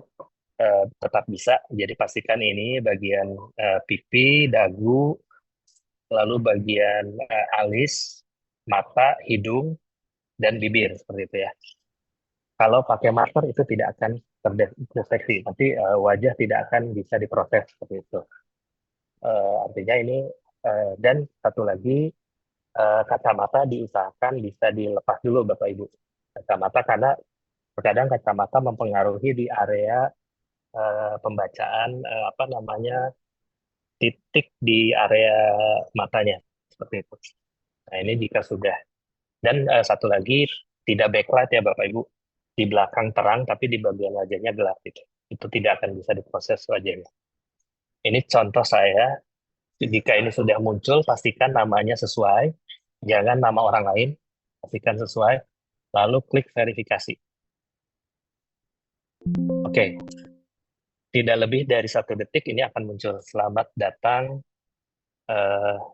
tetap bisa. Jadi pastikan ini bagian pipi, dagu, lalu bagian alis, mata, hidung, dan bibir seperti itu ya. Kalau pakai masker itu tidak akan terdeteksi, nanti wajah tidak akan bisa diproses seperti itu. Artinya ini dan satu lagi kacamata diusahakan bisa dilepas dulu Bapak Ibu. Kacamata karena terkadang kacamata mempengaruhi di area pembacaan titik di area matanya seperti itu. Nah ini jika sudah. Dan satu lagi tidak backlight ya Bapak Ibu. Di belakang terang tapi di bagian wajahnya gelap itu. Itu tidak akan bisa diproses wajahnya. Ini contoh saya. Jika ini sudah muncul, pastikan namanya sesuai. Jangan nama orang lain. Pastikan sesuai. Lalu klik verifikasi. Oke. Tidak lebih dari 1 detik ini akan muncul. Selamat datang.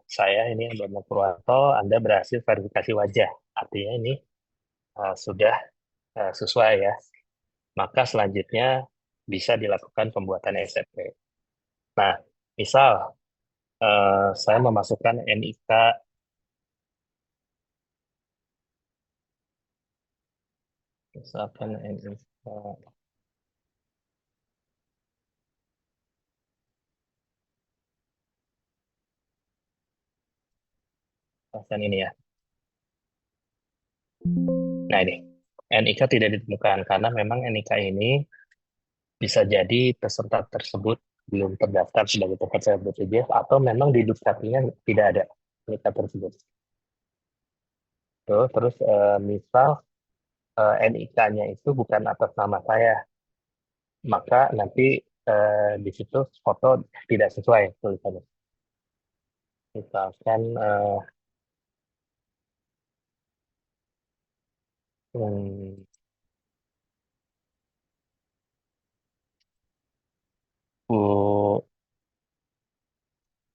Saya ini Bambang Purwanto. Anda berhasil verifikasi wajah. Artinya ini sudah sesuai ya. Maka selanjutnya bisa dilakukan pembuatan SPP. Nah, misal saya memasukkan NIK misalkan NIK ini ya. Nah ini, NIK tidak ditemukan karena memang NIK ini bisa jadi peserta tersebut belum terdaftar sebagai peserta BPJS atau memang di Dukcapilnya tidak ada NIK tersebut. Terus misal NIK-nya itu bukan atas nama saya, maka nanti di situ foto tidak sesuai tulisannya. Misalkan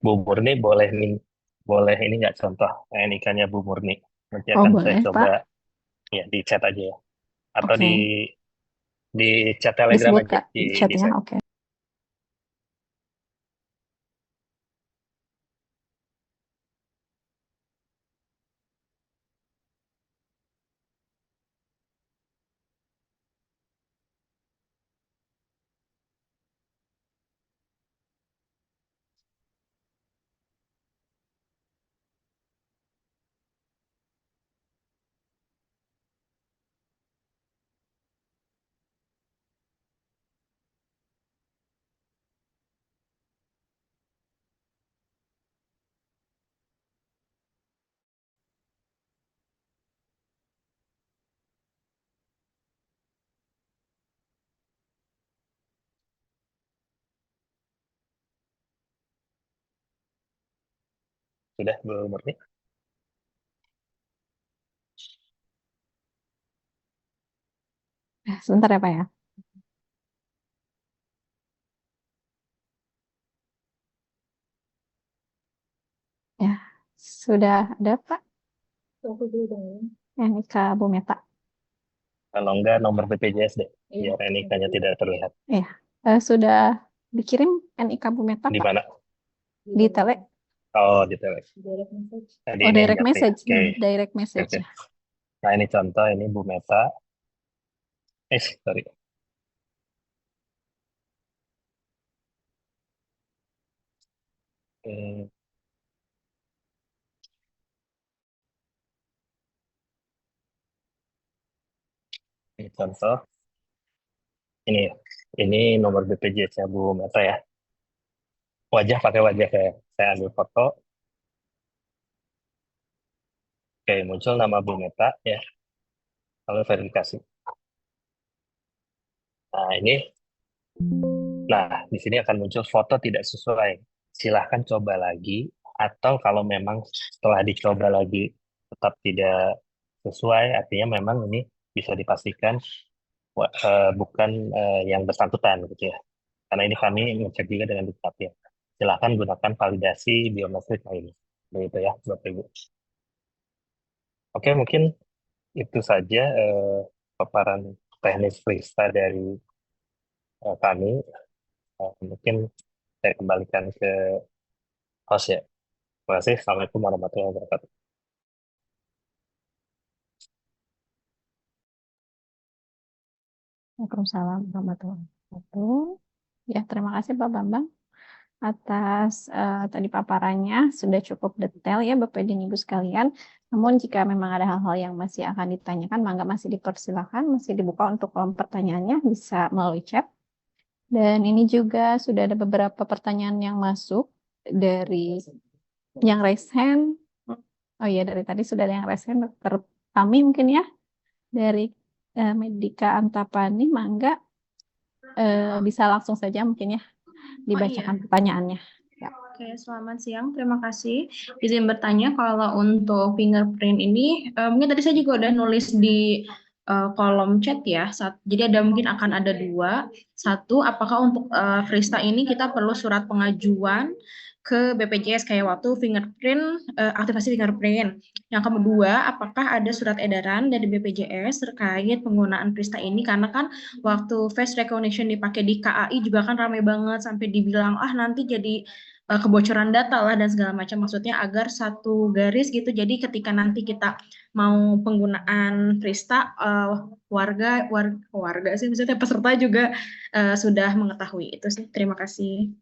Bu Murni boleh ini nggak contoh NIK-nya Bu Murni? Nanti Oh, akan saya boleh, coba Pak. ya di chat aja ya. Atau Oke. di chat Telegram Disebut aja Kak di chatnya, chat. oke. Sudah Bu Murni? Sebentar ya, Pak ya. Ya, sudah ada, Pak. NIK Bu Meta. Kalau enggak nomor BPJS deh, biar NIK-nya tidak terlihat. Iya, sudah dikirim NIK Bu Meta, Di Pak, mana? di tele. Oh, di tele. Tadi Oh, ini direct Japri. message. Oke. Direct message Oke. ya. Nah ini contoh ini Bu Meta. Sorry. Hmm, ini contoh. Ini nomor BPJS-nya Bu Meta ya. Wajah pakai wajah saya ambil foto. Oke, muncul nama Bu Meta ya. Lalu verifikasi. Nah, di sini akan muncul foto tidak sesuai. Silahkan coba lagi, atau kalau memang setelah dicoba lagi tetap tidak sesuai, artinya memang ini bisa dipastikan bukan yang bersangkutan gitu ya. Karena ini kami ngecek juga dengan Dukcapil. Silakan gunakan validasi biometrik lainnya. Begitu ya, Bapak Ibu. Oke, mungkin itu saja paparan teknis Frista dari kami. Mungkin saya kembalikan ke host ya. Terima kasih. Assalamualaikum warahmatullahi wabarakatuh. Waalaikumsalam warahmatullahi wabarakatuh. Ya, terima kasih Pak Bambang atas tadi paparannya sudah cukup detail ya Bapak dan Ibu sekalian. Namun jika memang ada hal-hal yang masih akan ditanyakan, mangga masih dipersilakan, masih dibuka untuk kolom pertanyaannya bisa melalui chat. Dan ini juga sudah ada beberapa pertanyaan yang masuk dari yang raise hand. Oh iya, dari tadi sudah ada yang raise hand, Dokter Tami mungkin ya, dari Medika Antapani, mangga bisa langsung saja mungkin ya dibacakan pertanyaannya. Ya. Oke, selamat siang. Terima kasih. Izin bertanya kalau untuk fingerprint ini, mungkin tadi saya juga udah nulis di kolom chat ya. Jadi ada mungkin akan ada dua. Satu, apakah untuk Frista ini kita perlu surat pengajuan ke BPJS kayak waktu fingerprint, aktivasi fingerprint. Yang kedua, apakah ada surat edaran dari BPJS terkait penggunaan Frista ini? Karena kan waktu face recognition dipakai di KAI juga kan ramai banget sampai dibilang, nanti jadi kebocoran data lah dan segala macam, maksudnya agar satu garis gitu. Jadi ketika nanti kita mau penggunaan Frista, warga sih maksudnya peserta juga sudah mengetahui itu sih. Terima kasih.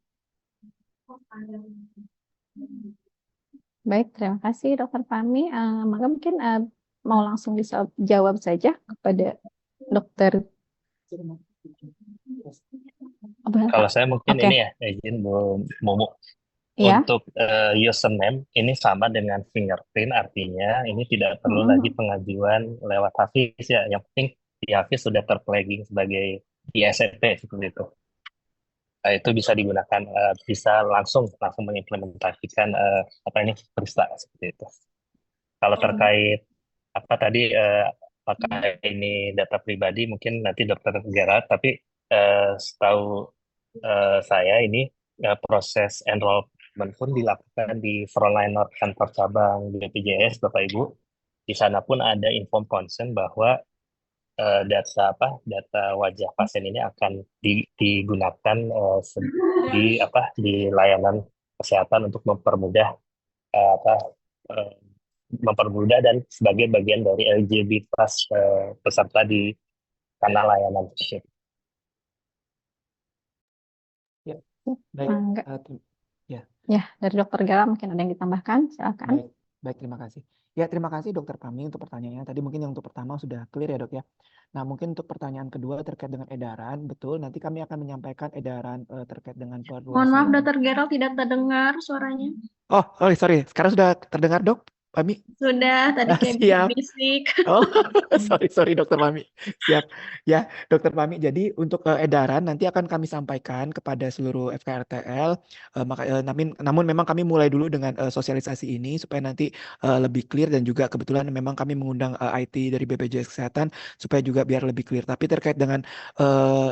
Baik, terima kasih Dokter Fahmi. Maka mungkin mau langsung jawab saja kepada Dokter. Kalau saya mungkin Oke. ini ya, izin Bu Momo. Ya. Untuk username ini sama dengan fingerprint, artinya ini tidak perlu lagi pengajuan lewat Hafiz ya. Yang penting di Hafiz sudah terflagging sebagai ISFP seperti itu. Itu bisa digunakan, bisa langsung mengimplementasikan Frista seperti itu. Kalau terkait apa tadi, apakah ini data pribadi, mungkin nanti Dokter Gerard, tapi setahu saya ini proses enrollment pun dilakukan di frontliner kantor cabang BPJS, Bapak Ibu. Di sana pun ada inform consent bahwa data wajah pasien ini akan digunakan di layanan kesehatan untuk mempermudah dan sebagai bagian dari eligibilitas peserta di kanal layanan tersebut. Baik, Ya, dari Dokter Gala mungkin ada yang ditambahkan, silakan. Baik, terima kasih. Ya, terima kasih Dokter Pami untuk pertanyaannya. Tadi mungkin yang untuk pertama sudah clear ya Dok ya. Nah, mungkin untuk pertanyaan kedua terkait dengan edaran, betul. Nanti kami akan menyampaikan edaran terkait dengan perluasan. Mohon maaf, Dokter Gerald tidak terdengar suaranya. Oh, sorry. Sekarang sudah terdengar Dok? Pami? Sudah, tadi kayak Siap. bisik. Oh, sorry Dokter Pami. Siap. Ya, Dokter Pami. Jadi untuk edaran nanti akan kami sampaikan kepada seluruh FKRTL. Namun memang kami mulai dulu dengan sosialisasi ini supaya nanti lebih clear, dan juga kebetulan memang kami mengundang IT dari BPJS Kesehatan supaya juga biar lebih clear. Tapi terkait dengan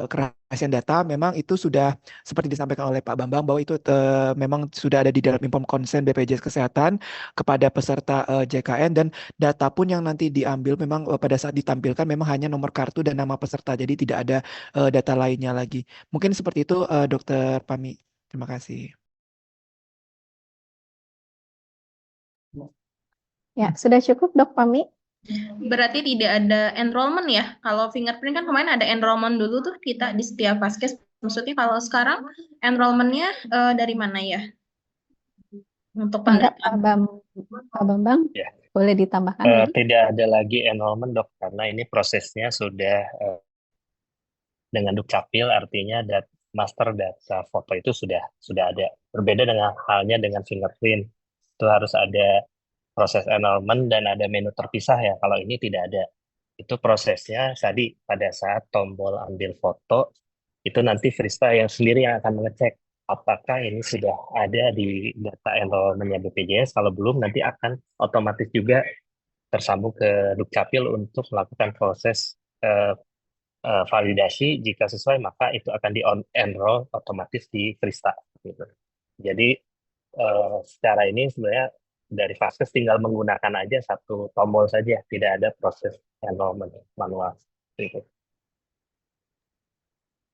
kerahasiaan data, memang itu sudah seperti disampaikan oleh Pak Bambang bahwa itu memang sudah ada di dalam inform consent BPJS Kesehatan kepada peserta JKN, dan data pun yang nanti diambil memang pada saat ditampilkan memang hanya nomor kartu dan nama peserta, jadi tidak ada data lainnya lagi. Mungkin seperti itu Dokter Pami. Terima kasih. Ya, sudah cukup Dok Pami? Berarti tidak ada enrollment ya? Kalau fingerprint kan kemarin ada enrollment dulu tuh kita di setiap Vaskes. Maksudnya kalau sekarang enrollment-nya dari mana ya? Untuk pendataan. Pak Bambang, Ya. boleh ditambahkan? Tidak ada lagi enrollment Dok, karena ini prosesnya sudah dengan Dukcapil, artinya master data foto itu sudah ada. Berbeda dengan halnya dengan fingerprint, itu harus ada proses enrollment dan ada menu terpisah ya. Kalau ini tidak ada. Itu prosesnya tadi pada saat tombol ambil foto, itu nanti Frista yang sendiri yang akan mengecek apakah ini sudah ada di data enrollment-nya BPJS. Kalau belum, nanti akan otomatis juga tersambung ke Dukcapil untuk melakukan proses validasi, jika sesuai maka itu akan di-enroll otomatis di Krista gitu. Jadi secara ini sebenarnya dari Vaskes tinggal menggunakan aja satu tombol saja, tidak ada proses enrollment manual gitu.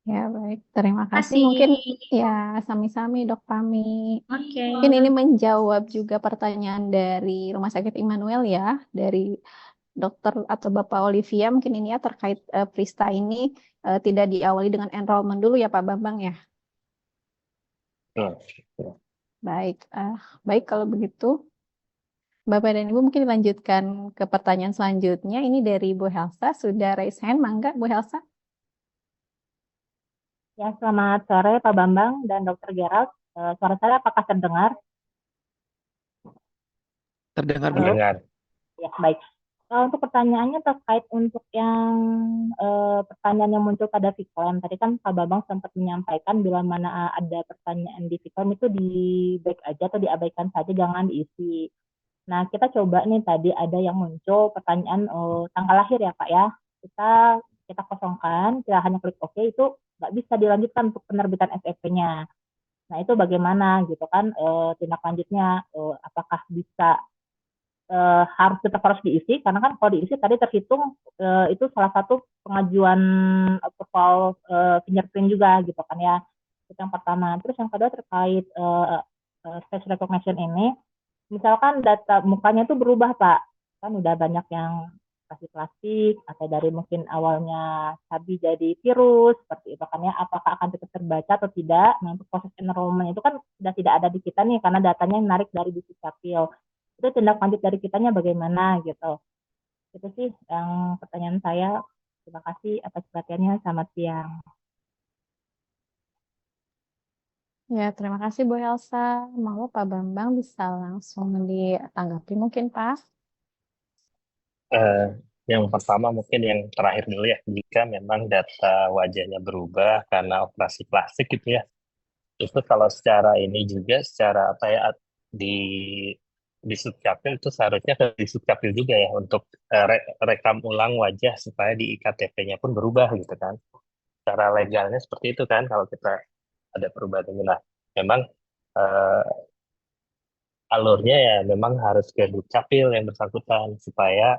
Ya, baik. Terima kasih. Kasih. Mungkin ya sami-sami Dok Pami. Oke. Mungkin ini menjawab juga pertanyaan dari Rumah Sakit Immanuel ya, dari Dokter atau Bapak Olivia. Mungkin ini ya terkait Prista ini tidak diawali dengan enrollment dulu ya Pak Bambang ya. Hmm. Baik, baik kalau begitu. Bapak dan Ibu mungkin dilanjutkan ke pertanyaan selanjutnya. Ini dari Bu Helsa, sudah raise hand, mangga Bu Helsa. Ya, selamat sore Pak Bambang dan Dr. Gerald. Suara saya apakah terdengar? Terdengar, Bu. Mendengar. Ya, baik. Untuk pertanyaannya terkait untuk yang pertanyaan yang muncul pada Vclaim. Tadi kan Pak Bambang sempat menyampaikan bila mana ada pertanyaan di Vclaim itu di back aja atau diabaikan saja, jangan diisi. Nah, kita coba nih tadi ada yang muncul pertanyaan tanggal lahir ya Pak ya. Kita kosongkan, kita hanya klik OK, itu nggak bisa dilanjutkan untuk penerbitan SPP-nya. Nah, itu bagaimana gitu kan tindak lanjutnya, apakah bisa harus diisi, karena kan kalau diisi tadi terhitung itu salah satu pengajuan approval fingerprint juga gitu kan ya. Itu yang pertama. Terus yang kedua terkait face recognition ini, misalkan data mukanya itu berubah Pak, kan udah banyak yang plastik atau dari mungkin awalnya cabi jadi virus seperti itu kan ya, apakah akan tetap terbaca atau tidak. Nah, untuk proses enrollment itu kan sudah tidak ada di kita nih karena datanya narik dari Dukcapil. Itu tindak lanjut dari kitanya bagaimana gitu. Itu sih yang pertanyaan saya. Terima kasih atas perhatiannya. Selamat siang. Ya, terima kasih Bu Elsa. Mau Pak Bambang bisa langsung ditanggapi mungkin Pak? Yang pertama mungkin yang terakhir dulu ya, jika memang data wajahnya berubah karena operasi plastik gitu ya, itu kalau secara ini juga secara apa ya di Sukcapil itu seharusnya ke di Sukcapil juga ya untuk rekam ulang wajah supaya di IKTP-nya pun berubah gitu kan. Secara legalnya seperti itu kan kalau kita ada perubahan ini. Nah, memang alurnya ya memang harus ke Dukcapil yang bersangkutan supaya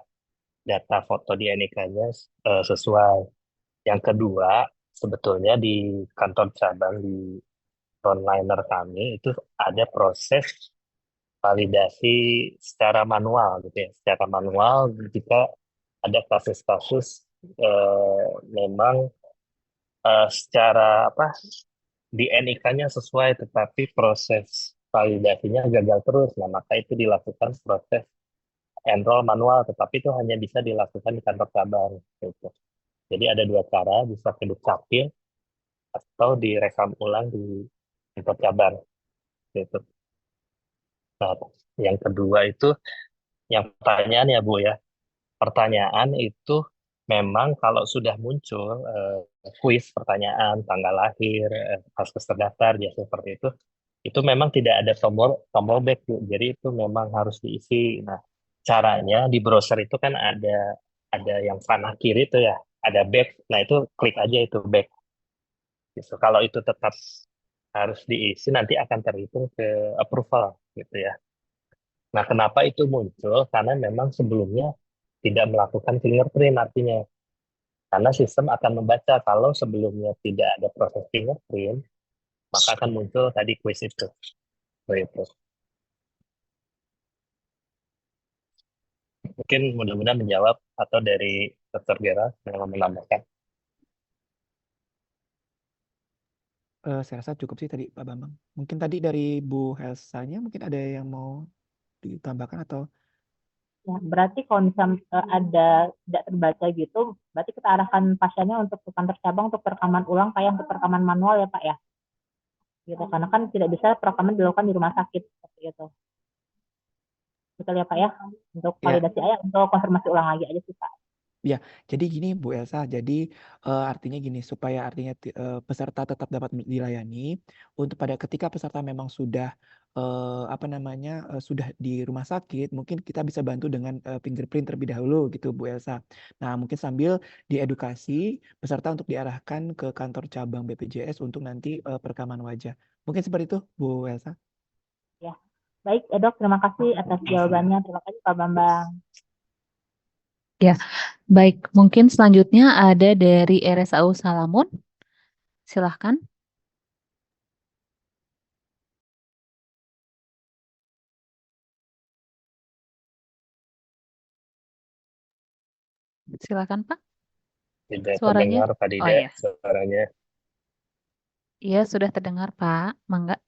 data foto di NIK-nya sesuai. Yang kedua, sebetulnya di kantor cabang di frontliner kami itu ada proses validasi secara manual gitu ya. Secara manual jika ada kasus-kasus memang secara apa di NIK-nya sesuai tetapi proses validasinya gagal terus. Nah, maka itu dilakukan proses enroll manual, tetapi itu hanya bisa dilakukan di kantor cabang gitu. Jadi ada dua cara, bisa ke Dukcapil atau direkam ulang di kantor cabang gitu. Nah, yang kedua itu yang pertanyaan ya Bu ya. Pertanyaan itu memang kalau sudah muncul kuis pertanyaan tanggal lahir, Vaskes terdaftar, ya seperti itu memang tidak ada tombol tombol back Bu. Jadi itu memang harus diisi. Nah, caranya di browser itu kan ada yang kanan kiri itu ya, ada back. Nah, itu klik aja itu back. Gitu. Kalau itu tetap harus diisi nanti akan terhitung ke approval gitu ya. Nah, kenapa itu muncul? Karena memang sebelumnya tidak melakukan fingerprint artinya. Karena sistem akan membaca kalau sebelumnya tidak ada proses fingerprint, maka akan muncul tadi quiz itu. Begitu. Mungkin mudah-mudahan menjawab atau dari Dr. Gera yang mau menambahkan. Saya rasa cukup sih tadi Pak Bambang. Mungkin tadi dari Bu Helsanya mungkin ada yang mau ditambahkan atau Ya, berarti kalau misalnya ada tidak terbaca gitu, berarti kita arahkan pasiennya untuk ke kantor cabang untuk perekaman ulang kayak untuk perekaman manual ya Pak ya. Gitu, karena kan tidak bisa perekaman dilakukan di rumah sakit seperti itu. Betul ya Pak ya? Untuk ya, validasi aja, untuk konfirmasi ulang lagi aja sih Pak. Ya, jadi gini Bu Elsa, jadi artinya gini supaya artinya peserta tetap dapat dilayani untuk pada ketika peserta memang sudah apa namanya sudah di rumah sakit, mungkin kita bisa bantu dengan fingerprint terlebih dahulu gitu Bu Elsa. Nah, mungkin sambil diedukasi peserta untuk diarahkan ke kantor cabang BPJS untuk nanti perekaman wajah. Mungkin seperti itu Bu Elsa. Ya, baik Dok, terima kasih atas jawabannya. Terima kasih Pak Bambang. Ya, baik. Mungkin selanjutnya ada dari RSAU Salamun. Silahkan. Silakan Pak. Tidak Suaranya. terdengar Pak Oh Dida iya. suaranya. Iya, sudah terdengar Pak. Mangga.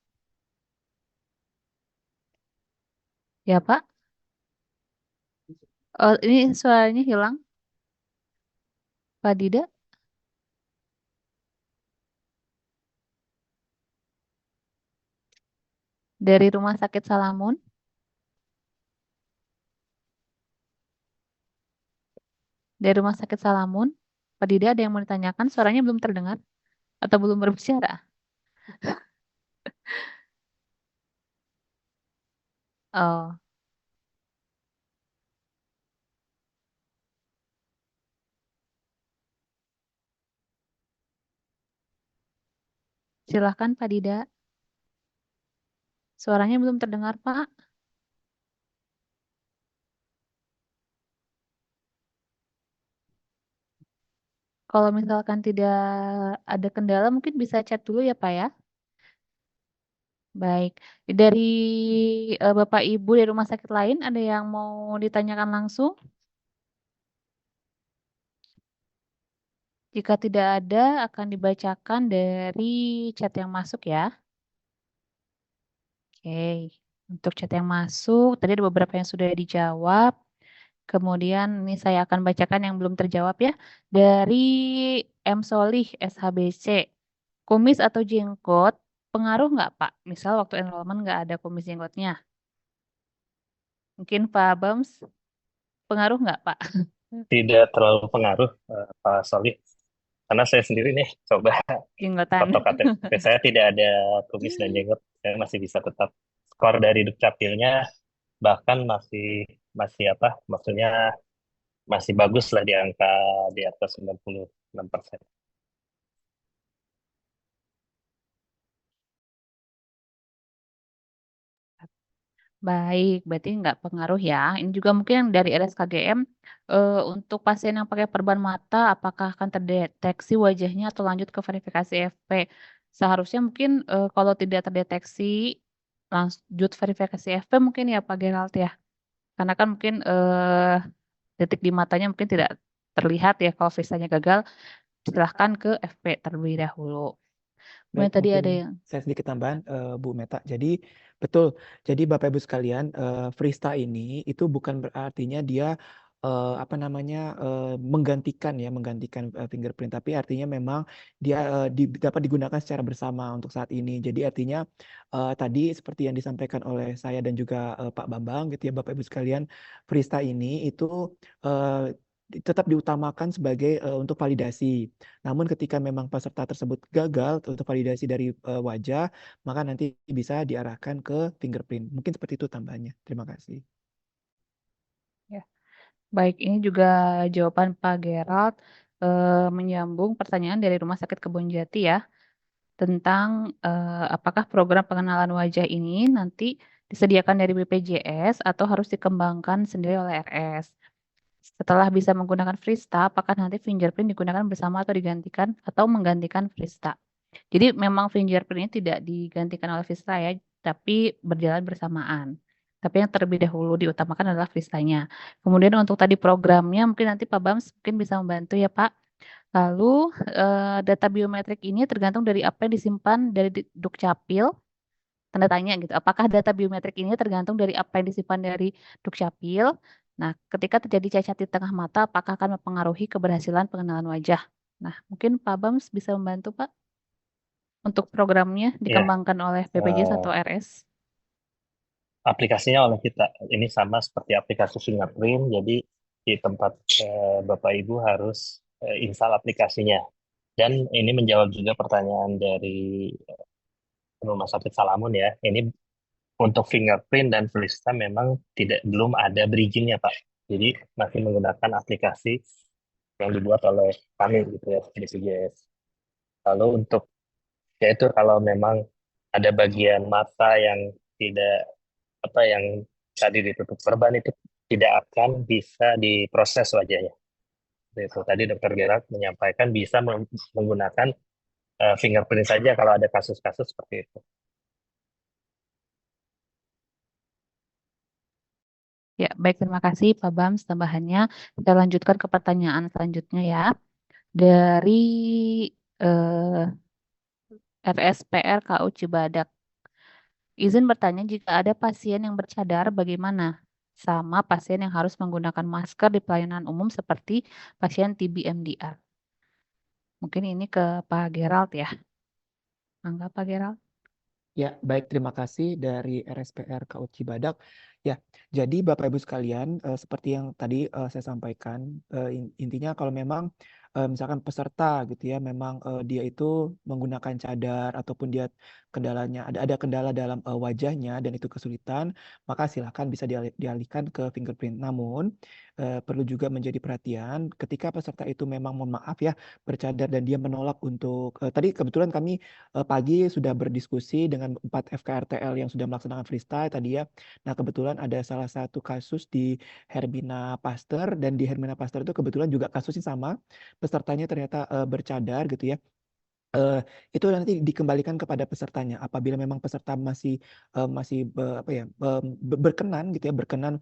Ya Pak. Oh, ini suaranya hilang. Pak Dida. Dari Rumah Sakit Salamun. Dari Rumah Sakit Salamun. Pak Dida ada yang mau ditanyakan? Suaranya belum terdengar atau belum berbicara? Oh, silahkan Pak Dida. Suaranya belum terdengar Pak. Kalau misalkan tidak ada kendala, mungkin bisa chat dulu ya Pak ya. Baik, dari Bapak Ibu dari rumah sakit lain ada yang mau ditanyakan langsung? Jika tidak ada, akan dibacakan dari chat yang masuk ya. Oke, untuk chat yang masuk, tadi ada beberapa yang sudah dijawab. Kemudian ini saya akan bacakan yang belum terjawab ya. Dari M. Solih, SHBC. Kumis atau jenggot, pengaruh nggak Pak? Misal waktu enrollment nggak ada kumis jenggotnya. Mungkin Pak Bams, pengaruh nggak Pak? Tidak terlalu pengaruh Pak Solih. Karena saya sendiri nih coba Jenggotan. foto KTP saya tidak ada kumis dan jenggot. Saya masih bisa tetap skor dari Dukcapilnya bahkan masih apa? Maksudnya masih bagus lah di angka di atas 96%. Baik, berarti nggak pengaruh ya. Ini juga mungkin yang dari RSKGM untuk pasien yang pakai perban mata, apakah akan terdeteksi wajahnya atau lanjut ke verifikasi FP? Seharusnya mungkin kalau tidak terdeteksi lanjut verifikasi FP mungkin ya Pak Gerald ya. Karena kan mungkin detik di matanya mungkin tidak terlihat ya kalau visanya gagal, silahkan ke FP terlebih dahulu. Baik, Kemudian tadi mungkin ada yang saya sedikit tambahan Bu Meta. Jadi betul. Jadi Bapak Ibu sekalian, Frista ini itu bukan berartinya dia apa namanya menggantikan fingerprint, tapi artinya memang dia dapat digunakan secara bersama untuk saat ini. Jadi artinya tadi seperti yang disampaikan oleh saya dan juga Pak Bambang gitu ya Bapak Ibu sekalian, Frista ini itu eh, tetap diutamakan sebagai untuk validasi. Namun ketika memang peserta tersebut gagal untuk validasi dari wajah, maka nanti bisa diarahkan ke fingerprint. Mungkin seperti itu tambahannya. Terima kasih. ya. Baik, ini juga jawaban Pak Gerald menyambung pertanyaan dari Rumah Sakit Kebonjati ya tentang apakah program pengenalan wajah ini nanti disediakan dari BPJS atau harus dikembangkan sendiri oleh RS. Setelah bisa menggunakan Frista, apakah nanti fingerprint digunakan bersama atau digantikan atau menggantikan Frista? Jadi memang fingerprint ini tidak digantikan oleh Frista ya, tapi berjalan bersamaan. Tapi yang terlebih dahulu diutamakan adalah Fristanya. Kemudian untuk tadi programnya mungkin nanti Pak Bams mungkin bisa membantu ya Pak. Lalu data biometrik ini tergantung dari apa yang disimpan dari Dukcapil. Tanda tanya gitu. Apakah data biometrik ini tergantung dari apa yang disimpan dari Dukcapil? Nah, ketika terjadi cacat di tengah mata, apakah akan mempengaruhi keberhasilan pengenalan wajah? Nah, mungkin Pak Bams bisa membantu Pak untuk programnya Ya, dikembangkan oleh BPJS atau RS. aplikasinya oleh kita. Ini sama seperti aplikasi fingerprint. Jadi di tempat Bapak Ibu harus install aplikasinya. Dan ini menjawab juga pertanyaan dari Rumah Sakit Salamun ya. Ini untuk fingerprint dan Frista memang belum ada bridging-nya, Pak. Jadi masih menggunakan aplikasi yang dibuat oleh kami gitu ya, BPJS. Lalu untuk yaitu kalau memang ada bagian mata yang tidak yang tadi ditutup perban itu tidak akan bisa diproses wajahnya. Itu tadi Dokter Gerard menyampaikan bisa menggunakan fingerprint saja kalau ada kasus-kasus seperti itu. Ya, baik, terima kasih Pak Bams tambahannya. Kita lanjutkan ke pertanyaan selanjutnya ya. Dari RSPR KU Cibadak. Izin bertanya, jika ada pasien yang bercadar, bagaimana? Sama pasien yang harus menggunakan masker di pelayanan umum seperti pasien TB MDR. Mungkin ini ke Pak Gerald ya. Mangga Pak Gerald. Ya, baik, terima kasih dari RSPR KU Cibadak. Ya, jadi Bapak Ibu sekalian, seperti yang tadi saya sampaikan, intinya kalau memang misalkan peserta gitu ya, memang dia itu menggunakan cadar ataupun dia kendalanya ada kendala dalam wajahnya dan itu kesulitan, maka silakan bisa dialihkan ke fingerprint. Namun perlu juga menjadi perhatian ketika peserta itu memang, mohon maaf ya, bercadar dan dia menolak untuk tadi kebetulan kami pagi sudah berdiskusi dengan 4 FKRTL yang sudah melaksanakan freestyle tadi ya. Nah, kebetulan ada salah satu kasus di Hermina Pasteur, dan di Hermina Pasteur itu kebetulan juga kasusnya sama, pesertanya ternyata bercadar gitu ya. Itu nanti dikembalikan kepada pesertanya. Apabila memang peserta masih berkenan gitu ya, berkenan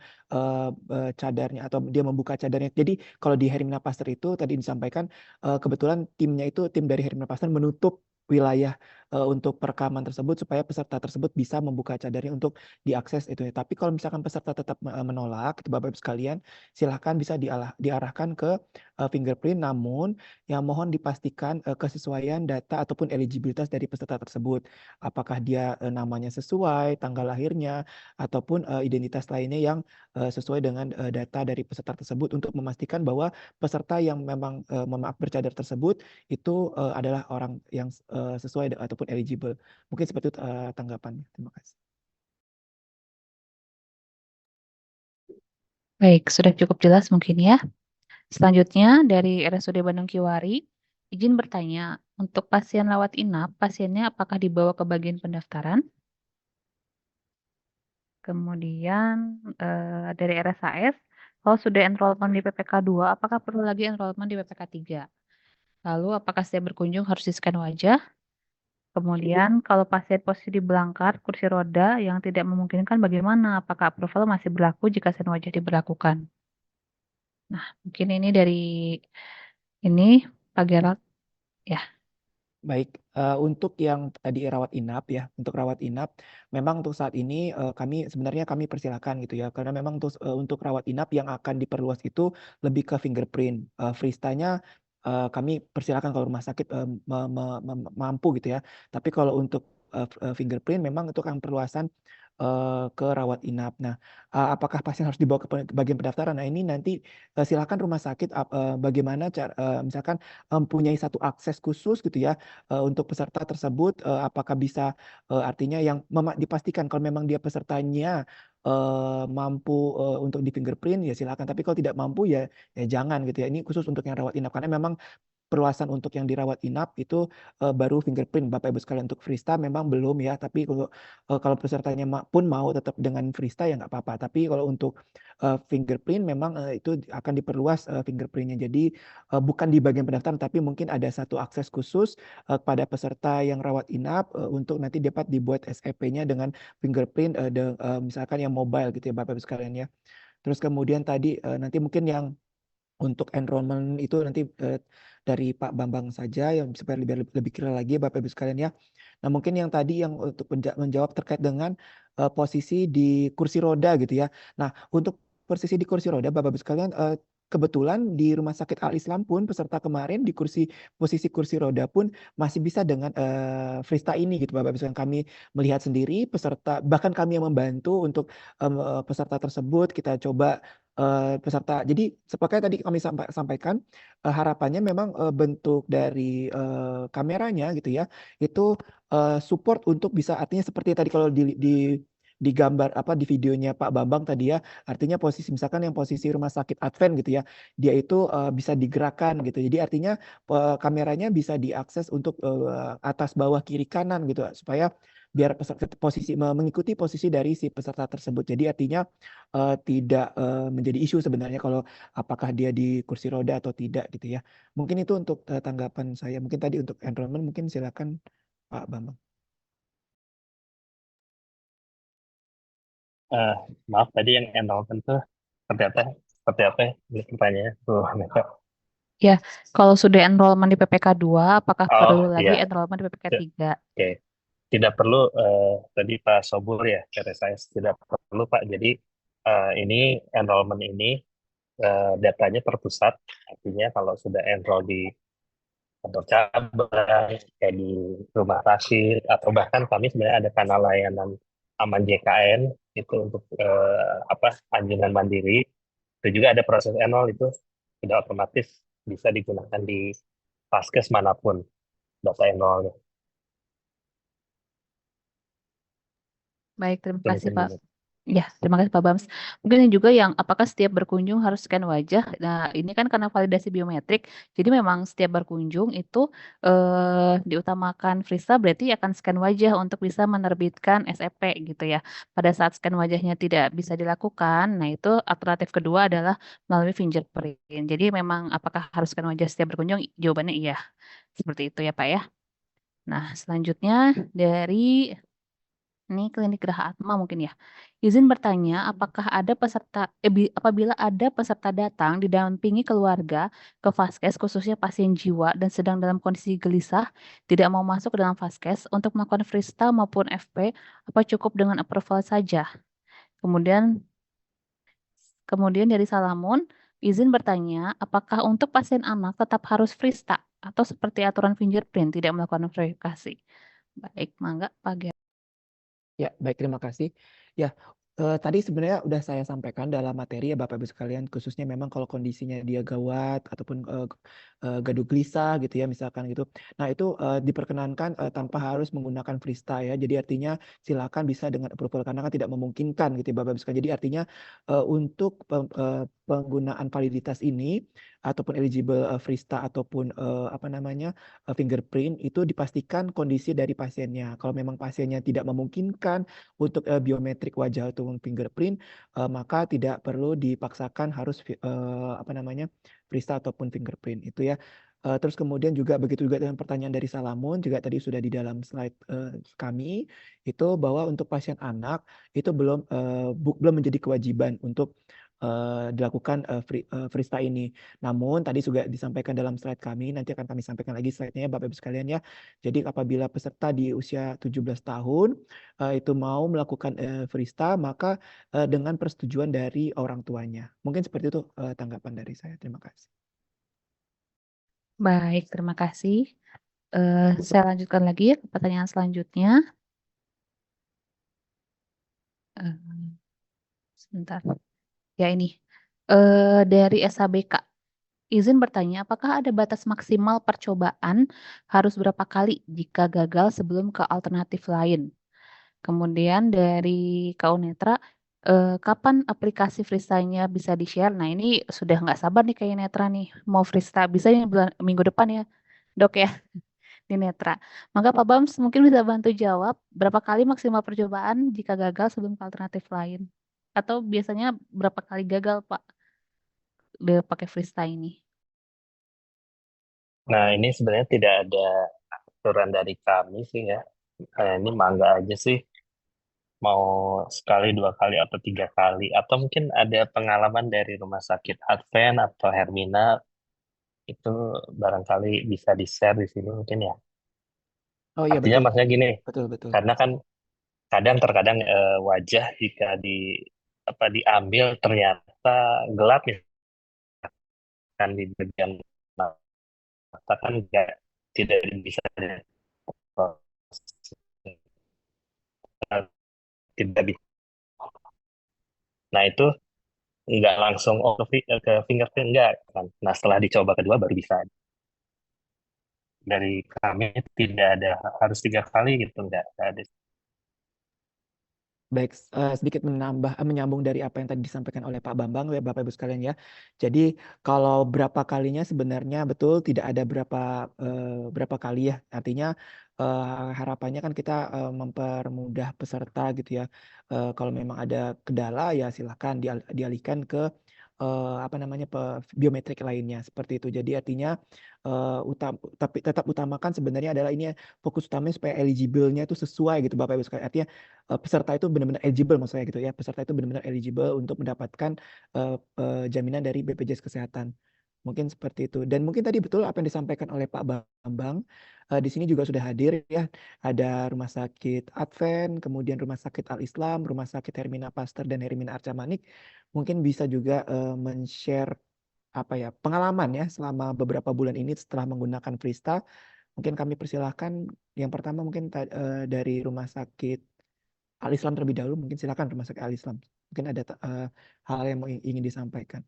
cadarnya atau dia membuka cadarnya. Jadi kalau di Hermina Pasteur itu tadi disampaikan kebetulan timnya itu tim dari Hermina Pasteur menutup wilayah untuk perekaman tersebut supaya peserta tersebut bisa membuka cadarnya untuk diakses itu ya. Tapi kalau misalkan peserta tetap menolak, itu Bapak Ibu sekalian, silahkan bisa diarahkan ke fingerprint. Namun yang mohon dipastikan kesesuaian data ataupun eligibilitas dari peserta tersebut. Apakah dia namanya sesuai, tanggal lahirnya, ataupun identitas lainnya yang sesuai dengan data dari peserta tersebut untuk memastikan bahwa peserta yang memang mohon maaf bercadar tersebut itu adalah orang yang sesuai ataupun eligible. Mungkin seperti itu tanggapannya. Terima kasih. Baik, sudah cukup jelas mungkin ya. Selanjutnya dari RSUD Bandung Kiwari, izin bertanya, untuk pasien rawat inap, pasiennya apakah dibawa ke bagian pendaftaran? Kemudian dari RSAS, kalau sudah enrollment di PPK 2, apakah perlu lagi enrollment di PPK 3? Lalu apakah setiap berkunjung harus di-scan wajah? Kemudian kalau pasien posisi di belangkar, kursi roda yang tidak memungkinkan bagaimana? Apakah approval masih berlaku jika scan wajah diberlakukan? Nah, mungkin ini dari Pak Gerald ya. Baik, untuk yang tadi rawat inap ya, untuk rawat inap, memang untuk saat ini kami persilakan gitu ya, karena memang untuk rawat inap yang akan diperluas itu lebih ke fingerprint. Fristanya kami persilakan kalau rumah sakit mampu gitu ya. Tapi kalau untuk fingerprint memang itu akan perluasan ke rawat inap. Nah, apakah pasien harus dibawa ke bagian pendaftaran? Nah, ini nanti silakan rumah sakit bagaimana cara misalkan mempunyai satu akses khusus gitu ya untuk peserta tersebut, apakah bisa artinya yang dipastikan kalau memang dia pesertanya mampu untuk di fingerprint ya silakan, tapi kalau tidak mampu ya jangan gitu ya. Ini khusus untuk yang rawat inap karena memang perluasan untuk yang dirawat inap itu baru fingerprint Bapak Ibu sekalian. Untuk Frista memang belum ya, tapi kalau pesertanya pun mau tetap dengan Frista ya nggak apa-apa. Tapi kalau untuk fingerprint memang itu akan diperluas fingerprintnya. Jadi bukan di bagian pendaftaran, tapi mungkin ada satu akses khusus kepada peserta yang rawat inap untuk nanti dapat dibuat SEP-nya dengan fingerprint misalkan yang mobile gitu ya Bapak Ibu sekalian ya. Terus kemudian tadi nanti mungkin yang untuk enrollment itu nanti dari Pak Bambang saja yang supaya lebih clear lagi Bapak Ibu sekalian ya. Nah, mungkin yang tadi yang untuk menjawab terkait dengan posisi di kursi roda gitu ya. Nah, untuk posisi di kursi roda Bapak Ibu sekalian kebetulan di Rumah Sakit Al Islam pun peserta kemarin di posisi kursi roda pun masih bisa dengan Frista ini gitu Bapak Ibu sekalian. Kami melihat sendiri peserta, bahkan kami yang membantu untuk peserta tersebut, kita coba peserta. Jadi seperti tadi kami sampaikan, harapannya memang bentuk dari kameranya gitu ya, itu support untuk bisa, artinya seperti tadi kalau di gambar apa di videonya Pak Bambang tadi ya, artinya posisi misalkan yang posisi rumah sakit Advent gitu ya, dia itu bisa digerakkan gitu. Jadi artinya kameranya bisa diakses untuk atas bawah kiri kanan gitu, supaya biar posisi mengikuti posisi dari si peserta tersebut. Jadi artinya tidak menjadi isu sebenarnya kalau apakah dia di kursi roda atau tidak gitu ya. Mungkin itu untuk tanggapan saya. Mungkin tadi untuk enrollment mungkin silakan Pak Bambang. Maaf tadi yang enrollment tuh seperti apa? Seperti apa? Ini pertanyaannya. Ya, kalau sudah enrollment di PPK 2, apakah Oh perlu lagi iya, enrollment di PPK 3? oke. Tidak perlu tadi Pak Sobur ya, kata saya tidak perlu Pak. Jadi ini enrollment ini datanya terpusat, artinya kalau sudah enroll di kantor cabang, kayak di rumah sakit, atau bahkan kami sebenarnya ada kanal layanan Aman JKN itu untuk anjungan mandiri. Itu juga ada proses enroll, itu sudah otomatis bisa digunakan di Vaskes manapun data enrollnya. Baik, terima Itu kasih mungkin Pak. dulu. Ya, terima kasih Pak Bams. Mungkin yang juga yang apakah setiap berkunjung harus scan wajah? Nah, ini kan karena validasi biometrik, jadi memang setiap berkunjung itu diutamakan Frista berarti akan scan wajah untuk bisa menerbitkan SEP gitu ya. Pada saat scan wajahnya tidak bisa dilakukan, nah itu alternatif kedua adalah melalui fingerprint. Jadi memang apakah harus scan wajah setiap berkunjung? Jawabannya iya. Seperti itu ya Pak ya. Nah, selanjutnya dari ini klinik Geraha Atma mungkin ya. Izin bertanya, apakah ada apabila ada peserta datang didampingi keluarga ke Vaskes khususnya pasien jiwa dan sedang dalam kondisi gelisah, tidak mau masuk ke dalam Vaskes untuk melakukan Frista maupun FP, apa cukup dengan approval saja? Kemudian dari Salamun, izin bertanya, apakah untuk pasien anak tetap harus Frista atau seperti aturan fingerprint tidak melakukan verifikasi? Baik, mangga Pak Ger. Ya, baik, terima kasih. Ya, tadi sebenarnya udah saya sampaikan dalam materi ya Bapak Ibu sekalian, khususnya memang kalau kondisinya dia gawat ataupun gaduh gelisah gitu ya misalkan gitu. Nah, itu diperkenankan tanpa harus menggunakan freestyle ya. Jadi artinya silakan bisa dengan approval karena kan tidak memungkinkan gitu ya Bapak Ibu sekalian. Jadi artinya untuk penggunaan validitas ini ataupun eligible freestyle ataupun fingerprint itu dipastikan kondisi dari pasiennya. Kalau memang pasiennya tidak memungkinkan untuk biometrik wajah atau fingerprint, maka tidak perlu dipaksakan harus freestyle ataupun fingerprint itu ya. Terus kemudian juga begitu juga dengan pertanyaan dari Salamun juga tadi sudah di dalam slide kami itu bahwa untuk pasien anak itu belum menjadi kewajiban untuk dilakukan freestyle ini. Namun tadi juga disampaikan dalam slide kami, nanti akan kami sampaikan lagi slide-nya ya Bapak Ibu sekalian ya. Jadi apabila peserta di usia 17 tahun itu mau melakukan freestyle, maka dengan persetujuan dari orang tuanya. Mungkin seperti itu tanggapan dari saya. Terima kasih. Baik, terima kasih. Saya lanjutkan lagi ya ke pertanyaan selanjutnya. Sebentar. Ya ini. Dari SHBK. Izin bertanya, apakah ada batas maksimal percobaan harus berapa kali jika gagal sebelum ke alternatif lain? Kemudian dari Kak Unetra, kapan aplikasi freestyle-nya bisa di-share? Nah ini sudah nggak sabar nih kayak Netra nih, mau freestyle. Bisa ini minggu depan ya, Dok ya, di Netra. Maka Pak Bams mungkin bisa bantu jawab, berapa kali maksimal percobaan jika gagal sebelum ke alternatif lain? Atau biasanya berapa kali gagal Pak, dia pakai freestyle ini? Nah, ini sebenarnya tidak ada aturan dari kami sih ya. Ini mangga aja sih, mau sekali, 2 kali, atau 3 kali. Atau mungkin ada pengalaman dari Rumah Sakit Advent atau Hermina, itu barangkali bisa di-share di sini mungkin ya. Oh iya Artinya betul. maksudnya gini, Betul, betul. karena kan terkadang wajah jika diambil ternyata gelap misalkan di bagian mata kan tidak bisa tidak bisa. Nah itu nggak langsung ke fingerprint enggak kan. Nah setelah dicoba kedua baru bisa. Dari kami tidak ada harus 3 kali gitu, nggak ada. Baik, sedikit menyambung dari apa yang tadi disampaikan oleh Pak Bambang, ya Bapak Ibu sekalian ya. Jadi kalau berapa kalinya sebenarnya betul tidak ada berapa kali ya. Artinya harapannya kan kita mempermudah peserta gitu ya. Kalau memang ada kendala ya silahkan dialihkan ke apa namanya biometrik lainnya seperti itu. Jadi artinya tapi tetap utamakan sebenarnya adalah ini fokus utamanya supaya eligible-nya itu sesuai gitu Bapak Ibu sekalian. Artinya peserta itu benar-benar eligible maksud saya gitu ya. Peserta itu benar-benar eligible untuk mendapatkan jaminan dari BPJS Kesehatan. Mungkin seperti itu. Dan mungkin tadi betul apa yang disampaikan oleh Pak Bambang. Di sini juga sudah hadir ya. Ada Rumah Sakit Advent, kemudian Rumah Sakit Al-Islam, Rumah Sakit Hermina Pasteur dan Hermina Arca Manik. Mungkin bisa juga men-share apa ya pengalaman ya selama beberapa bulan ini setelah menggunakan Frista. Mungkin kami persilahkan yang pertama mungkin dari Rumah Sakit Al-Islam terlebih dahulu. Mungkin silakan Rumah Sakit Al-Islam. Mungkin ada hal yang ingin disampaikan.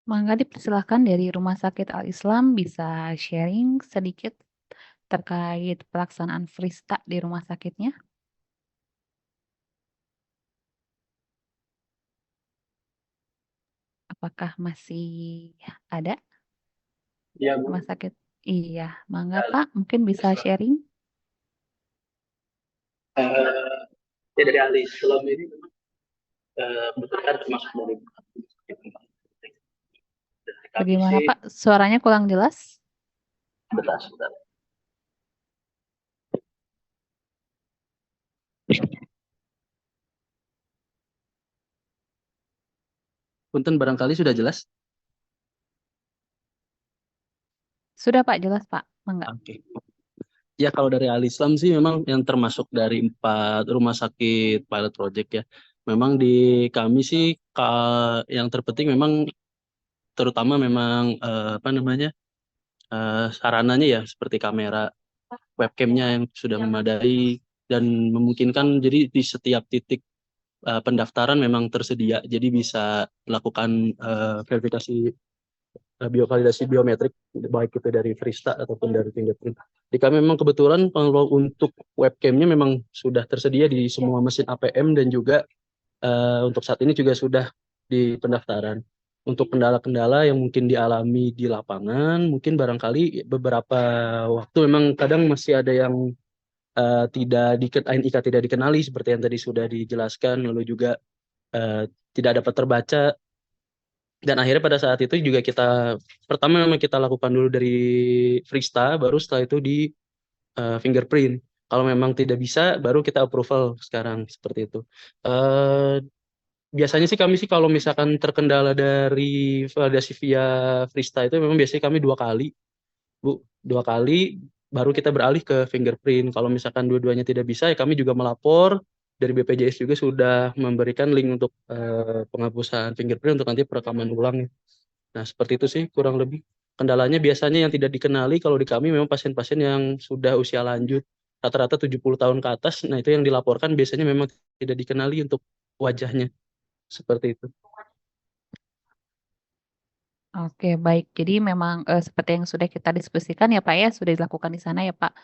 Mangga dipersilahkan dari Rumah Sakit Al-Islam bisa sharing sedikit terkait pelaksanaan Frista di rumah sakitnya. Apakah masih ada Iya, Bu. rumah sakit? Iya, mangga Pak, mungkin bisa sharing. Ya dari ahli Islam ini memang kebetulan termasuk dari Bagaimana Pak? Suaranya kurang jelas? Sebentar. Punten barangkali sudah jelas? Sudah Pak, jelas Pak. Mangga. Oke. Ya kalau dari ahli Islam sih memang yang termasuk dari 4 rumah sakit pilot project ya. Memang di kami sih yang terpenting memang terutama memang sarananya ya seperti kamera, webcamnya yang sudah memadai dan memungkinkan jadi di setiap titik pendaftaran memang tersedia, jadi bisa melakukan verifikasi validasi biometrik baik itu dari Frista ataupun dari fingerprint. Di kami memang kebetulan kalau untuk webcamnya memang sudah tersedia di semua mesin APM dan juga untuk saat ini juga sudah di pendaftaran. Untuk kendala-kendala yang mungkin dialami di lapangan, mungkin barangkali beberapa waktu memang kadang masih ada yang NIK tidak dikenali seperti yang tadi sudah dijelaskan, lalu juga tidak dapat terbaca. Dan akhirnya pada saat itu juga pertama memang kita lakukan dulu dari Frista, baru setelah itu di fingerprint. Kalau memang tidak bisa, baru kita approval sekarang seperti itu. Biasanya sih kami kalau misalkan terkendala dari validasi via Frista itu memang biasanya kami 2 kali, Bu. 2 kali, baru kita beralih ke fingerprint. Kalau misalkan dua-duanya tidak bisa, ya kami juga melapor. Dari BPJS juga sudah memberikan link untuk penghapusan fingerprint untuk nanti perekaman ulang. Nah, seperti itu sih kurang lebih. Kendalanya biasanya yang tidak dikenali kalau di kami memang pasien-pasien yang sudah usia lanjut, rata-rata 70 tahun ke atas. Nah, itu yang dilaporkan biasanya memang tidak dikenali untuk wajahnya. Seperti itu. Oke, baik. Jadi memang seperti yang sudah kita diskusikan ya Pak ya, sudah dilakukan di sana ya Pak.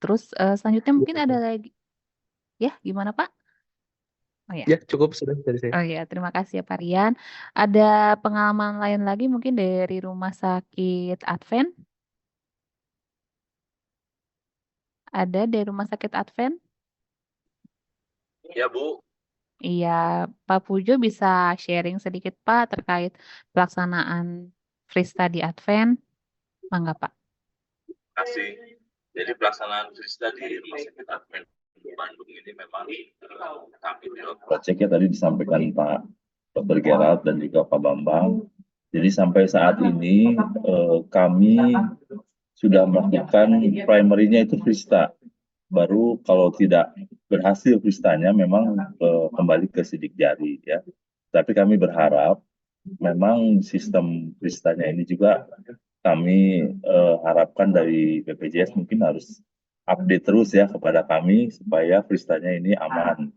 Terus selanjutnya mungkin ada lagi. Ya, gimana Pak? Oh ya. Ya, cukup sudah dari saya. Oh ya, terima kasih ya Pak Rian. Ada pengalaman lain lagi mungkin dari Rumah Sakit Advent? Ada dari Rumah Sakit Advent? Ya, Bu. Iya, Pak Pujo bisa sharing sedikit Pak terkait pelaksanaan Frista di Advent? Mangga Pak. Terima kasih. Jadi pelaksanaan Frista di Rumah Sakit Advent Bandung ini memang kami proyeknya tadi disampaikan Pak Dr. Gerald dan juga Pak Bambang. Jadi sampai saat ini kami sudah melakukan primary-nya itu Frista. Baru kalau tidak berhasil Fristanya memang kembali ke sidik jari ya. Tapi kami berharap memang sistem Fristanya ini juga kami harapkan dari BPJS mungkin harus update terus ya kepada kami supaya Fristanya ini aman.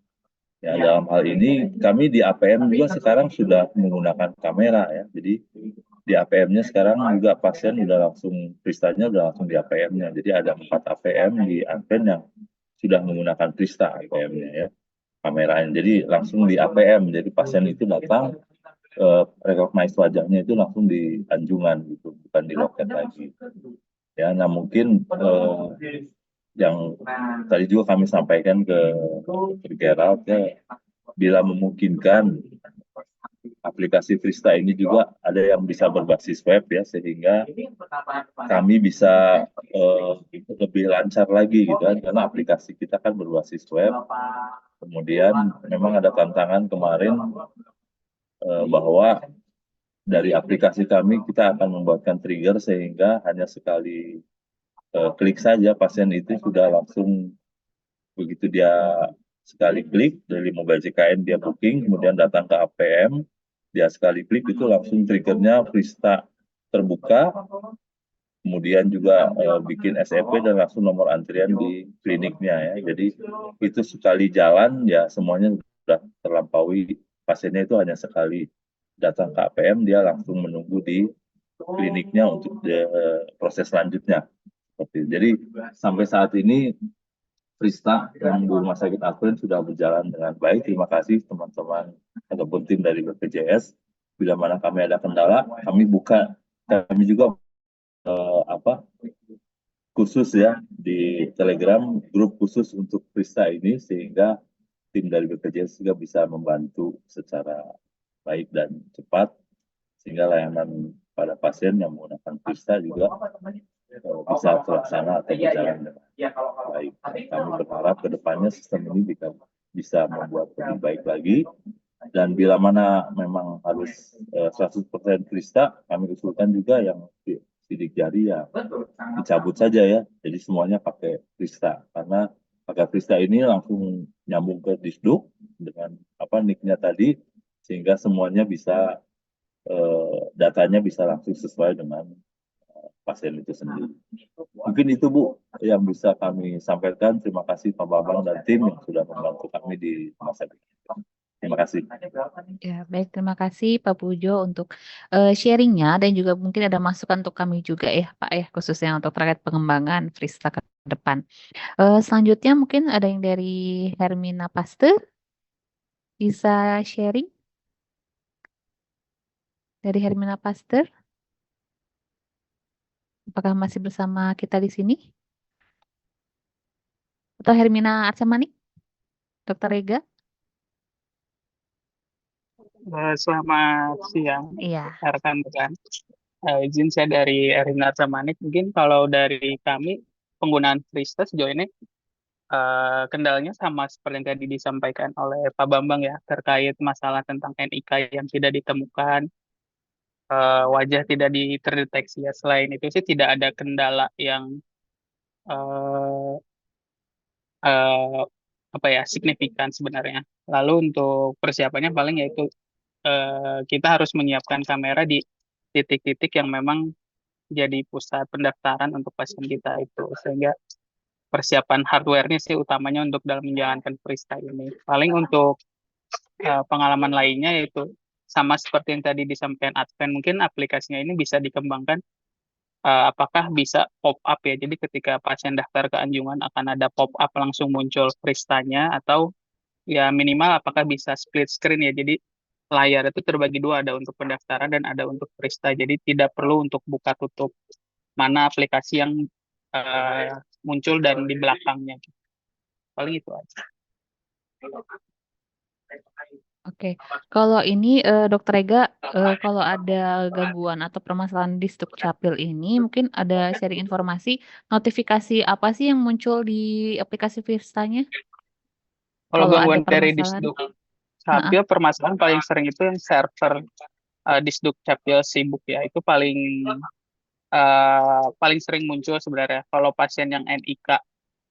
Ya, dalam hal ini kami di APM juga sekarang sudah menggunakan kamera ya. Jadi di APM-nya sekarang juga pasien udah langsung Fristanya udah langsung di APM-nya. Jadi ada 4 APM di Advent yang sudah menggunakan Frista APM-nya ya, kameranya. Jadi langsung di APM. Jadi pasien itu datang recognize wajahnya itu langsung di anjungan gitu, bukan di loket lagi. Ya, nah mungkin yang tadi juga kami sampaikan ke Dr. Gerald ya, bila memungkinkan aplikasi Frista ini juga ada yang bisa berbasis web ya, sehingga kami bisa lebih lancar lagi gitu kan, karena aplikasi kita kan berbasis web. Kemudian memang ada tantangan kemarin bahwa dari aplikasi kami kita akan membuatkan trigger sehingga hanya sekali klik saja pasien itu sudah langsung, begitu dia sekali klik dari mobile JKN dia booking, kemudian datang ke APM, dia sekali klik itu langsung triggernya Frista terbuka, kemudian juga bikin SEP dan langsung nomor antrian di kliniknya ya. Jadi itu sekali jalan ya semuanya sudah terlampaui, pasiennya itu hanya sekali datang ke APM dia langsung menunggu di kliniknya untuk proses selanjutnya. Jadi sampai saat ini Frista dan di Rumah Sakit Advent sudah berjalan dengan baik. Terima kasih teman-teman ataupun tim dari BPJS. Bila mana kami ada kendala, kami juga khusus ya di Telegram, grup khusus untuk Frista ini, sehingga tim dari BPJS juga bisa membantu secara baik dan cepat, sehingga layanan pada pasien yang menggunakan Frista juga bisa terlaksana atau berjalan dengan baik. Kami berharap ke depannya sistem ini bisa membuat lebih baik lagi, dan bila mana memang harus 100% Frista, kami usulkan juga yang sidik jari ya dicabut saja ya, jadi semuanya pakai Frista, karena pakai Frista ini langsung nyambung ke Disduk dengan nick-nya tadi, sehingga semuanya bisa datanya bisa langsung sesuai dengan pasien itu sendiri. Mungkin itu Bu yang bisa kami sampaikan. Terima kasih Pak Bambang dan tim yang sudah membantu kami di masa ini. Terima kasih. Ya, baik, terima kasih Pak Pujo untuk sharingnya, dan juga mungkin ada masukan untuk kami juga ya Pak ya, khususnya untuk terkait pengembangan Frista ke depan. Selanjutnya mungkin ada yang dari Hermina Paste, bisa sharing dari Hermina Paste? Apakah masih bersama kita di sini? Atau Hermina Arsyamanik? Dr. Rega? Selamat siang, Iya. rekan-rekan. Izin saya dari Hermina Arsyamanik. Mungkin kalau dari kami, penggunaan Frista sejauh ini kendalanya sama seperti yang tadi disampaikan oleh Pak Bambang ya, terkait masalah tentang NIK yang tidak ditemukan, wajah tidak terdeteksi ya. Selain itu sih tidak ada kendala yang signifikan sebenarnya. Lalu untuk persiapannya paling yaitu kita harus menyiapkan kamera di titik-titik yang memang jadi pusat pendaftaran untuk pasien kita itu, sehingga persiapan hardware-nya sih utamanya untuk dalam menjalankan Frista ini. Paling untuk pengalaman lainnya yaitu sama seperti yang tadi disampaikan Advent, mungkin aplikasinya ini bisa dikembangkan apakah bisa pop up ya. Jadi ketika pasien daftar ke anjungan akan ada pop up langsung muncul Fristanya, atau ya minimal apakah bisa split screen ya. Jadi layar itu terbagi dua, ada untuk pendaftaran dan ada untuk Frista. Jadi tidak perlu untuk buka tutup mana aplikasi yang muncul dan di belakangnya. Paling itu aja. Oke, kalau ini Dr. Rega, kalau ada gangguan atau permasalahan di Dukcapil ini, mungkin ada sharing informasi, notifikasi apa sih yang muncul di aplikasi Fristanya? Kalau Kalau ada gangguan dari permasalahan? Dukcapil, permasalahan paling sering itu yang server Dukcapil sibuk ya, itu paling sering muncul sebenarnya. Kalau pasien yang NIK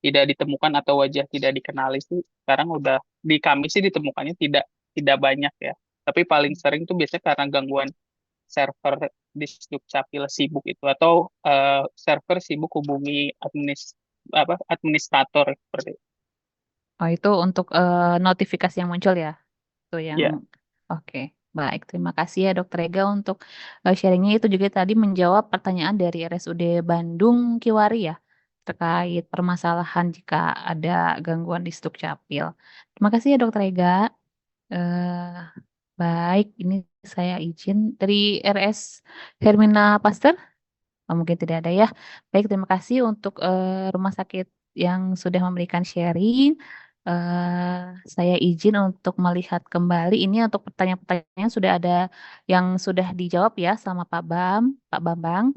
tidak ditemukan atau wajah tidak dikenali sih, sekarang udah di kami sih ditemukannya tidak banyak ya. Tapi paling sering tuh biasanya karena gangguan server di Dukcapil sibuk itu, atau server sibuk hubungi administrator seperti itu. Oh, itu untuk notifikasi yang muncul ya? Itu Ya, yang oke. Baik, terima kasih ya Dokter Ega untuk sharingnya. Itu juga tadi menjawab pertanyaan dari RSUD Bandung Kiwari ya, terkait permasalahan jika ada gangguan di Sdukcapil. Terima kasih ya Dokter Ega. Eh, baik, ini saya izin dari RS Hermina Pasteur. Oh, mungkin tidak ada ya. Baik, terima kasih untuk rumah sakit yang sudah memberikan sharing. Saya izin untuk melihat kembali ini untuk pertanyaan-pertanyaan sudah ada yang sudah dijawab ya sama Pak Bambang.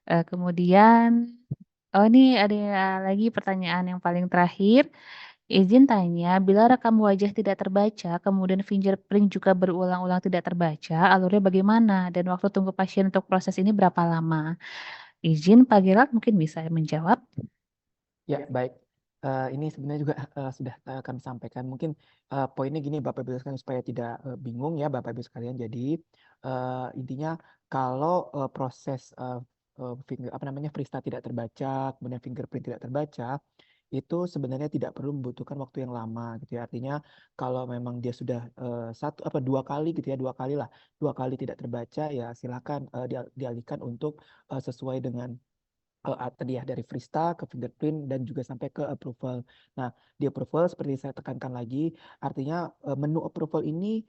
Kemudian, oh ini ada lagi pertanyaan yang paling terakhir. Izin tanya, bila rekam wajah tidak terbaca, kemudian fingerprint juga berulang-ulang tidak terbaca, alurnya bagaimana? Dan waktu tunggu pasien untuk proses ini berapa lama? Izin Pak Gerald mungkin bisa menjawab. Ya, baik. Ini sebenarnya juga sudah kami sampaikan. Mungkin poinnya gini Bapak Ibu sekalian supaya tidak bingung ya Bapak Ibu sekalian. Jadi intinya kalau proses Frista tidak terbaca, kemudian fingerprint tidak terbaca, itu sebenarnya tidak perlu membutuhkan waktu yang lama gitu ya. Artinya kalau memang dia sudah dua kali gitu ya, dua kali tidak terbaca ya silakan dialihkan untuk sesuai dengan tadi ya dari Frista ke fingerprint dan juga sampai ke approval. Nah, di approval seperti saya tekankan lagi, artinya menu approval ini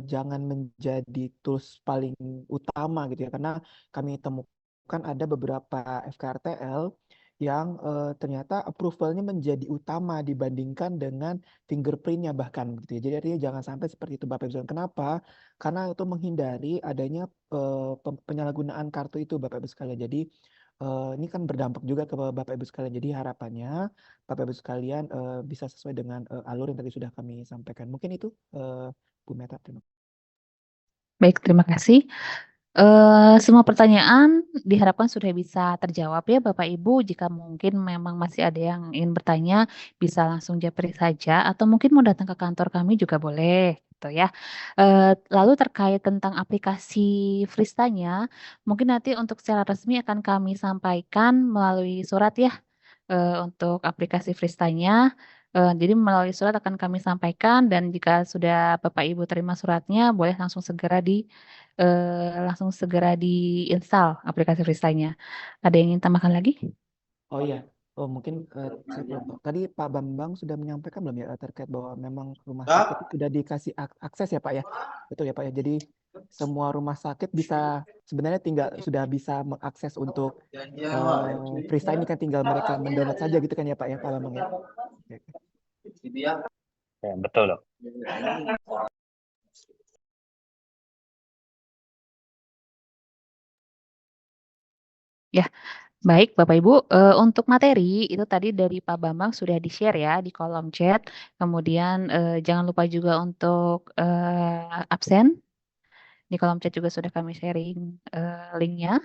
jangan menjadi tools paling utama gitu ya, karena kami temukan ada beberapa FKRTL yang ternyata approvalnya menjadi utama dibandingkan dengan fingerprintnya bahkan gitu ya. Jadi artinya jangan sampai seperti itu Bapak Ibu. Kenapa? Karena itu menghindari adanya penyalahgunaan kartu itu Bapak Ibu sekalian. Jadi ini kan berdampak juga ke Bapak Ibu sekalian. Jadi harapannya Bapak Ibu sekalian bisa sesuai dengan alur yang tadi sudah kami sampaikan. Mungkin itu Bu Meta. Terima kasih. Baik, terima kasih. Semua pertanyaan diharapkan sudah bisa terjawab ya Bapak Ibu. Jika mungkin memang masih ada yang ingin bertanya, bisa langsung japri saja atau mungkin mau datang ke kantor kami juga boleh gitu ya. Lalu terkait tentang aplikasi Fristanya, mungkin nanti untuk secara resmi akan kami sampaikan melalui surat ya untuk aplikasi Fristanya. Jadi melalui surat akan kami sampaikan dan jika sudah Bapak Ibu terima suratnya, boleh langsung segera diinstal aplikasi Fristanya. Ada yang ingin tambahkan lagi? Oh iya, mungkin saya belum tahu. Tadi Pak Bambang sudah menyampaikan belum ya terkait bahwa memang rumah sakit itu sudah dikasih akses ya Pak ya, betul ya Pak ya. Jadi semua rumah sakit bisa sebenarnya sudah bisa mengakses untuk Frista ini kan tinggal mereka mendownload saja gitu kan ya Pak ya Pak Bambang ya. Oke. Ya, betul dok. Ya, baik Bapak Ibu. Untuk materi itu tadi dari Pak Bambang sudah di-share ya di kolom chat. Kemudian jangan lupa juga untuk absen. Di kolom chat juga sudah kami sharing linknya.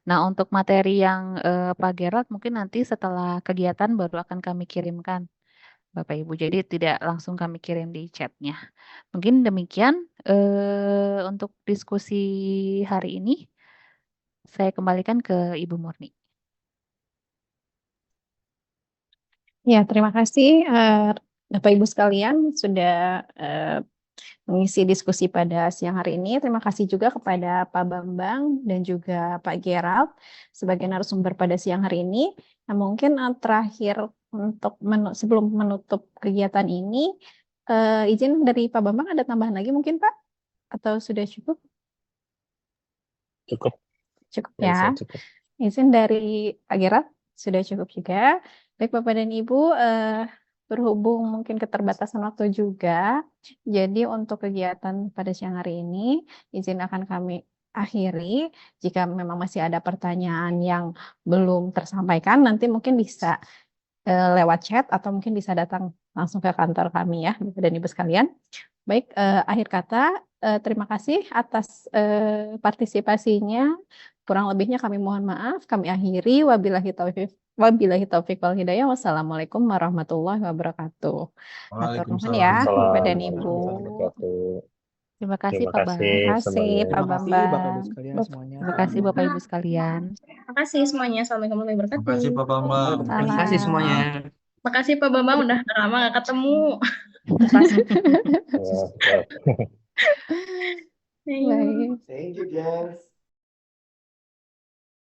Nah, untuk materi yang Pak Gerald mungkin nanti setelah kegiatan baru akan kami kirimkan Bapak Ibu. Jadi tidak langsung kami kirim di chatnya. Mungkin demikian untuk diskusi hari ini. Saya kembalikan ke Ibu Murni. Ya, terima kasih Bapak Ibu sekalian sudah mengisi diskusi pada siang hari ini. Terima kasih juga kepada Pak Bambang dan juga Pak Gerald sebagai narasumber pada siang hari ini. Nah, mungkin terakhir untuk sebelum menutup kegiatan ini, izin dari Pak Bambang ada tambahan lagi mungkin Pak? Atau sudah cukup? Cukup. Cukup ya. Cukup. Izin dari Pak Gerald sudah cukup juga. Baik Bapak dan Ibu, berhubung mungkin keterbatasan waktu juga, jadi untuk kegiatan pada siang hari ini, izin akan kami akhiri. Jika memang masih ada pertanyaan yang belum tersampaikan, nanti mungkin bisa lewat chat atau mungkin bisa datang langsung ke kantor kami ya, Bapak dan Ibu sekalian. Baik, akhir kata, terima kasih atas partisipasinya. Kurang lebihnya kami mohon maaf, kami akhiri. Wabillahi taufiq wal hidayah. Wassalamualaikum warahmatullahi wabarakatuh. Matur nuwun ya, Bapak dan Ibu. Terima kasih Terima Pak kasih Bambang. semuanya. Pak Terima kasih Bapak Ibu Bambang. sekalian semuanya. Terima kasih Bapak Ibu sekalian. Makasih semuanya. Assalamualaikum warahmatullahi Makasih wabarakatuh. Pak Bambang. Terima kasih semuanya. Makasih Pak Bambang udah lama gak ketemu. Ya, ya. Thank you. Baik. Thank you, Jess.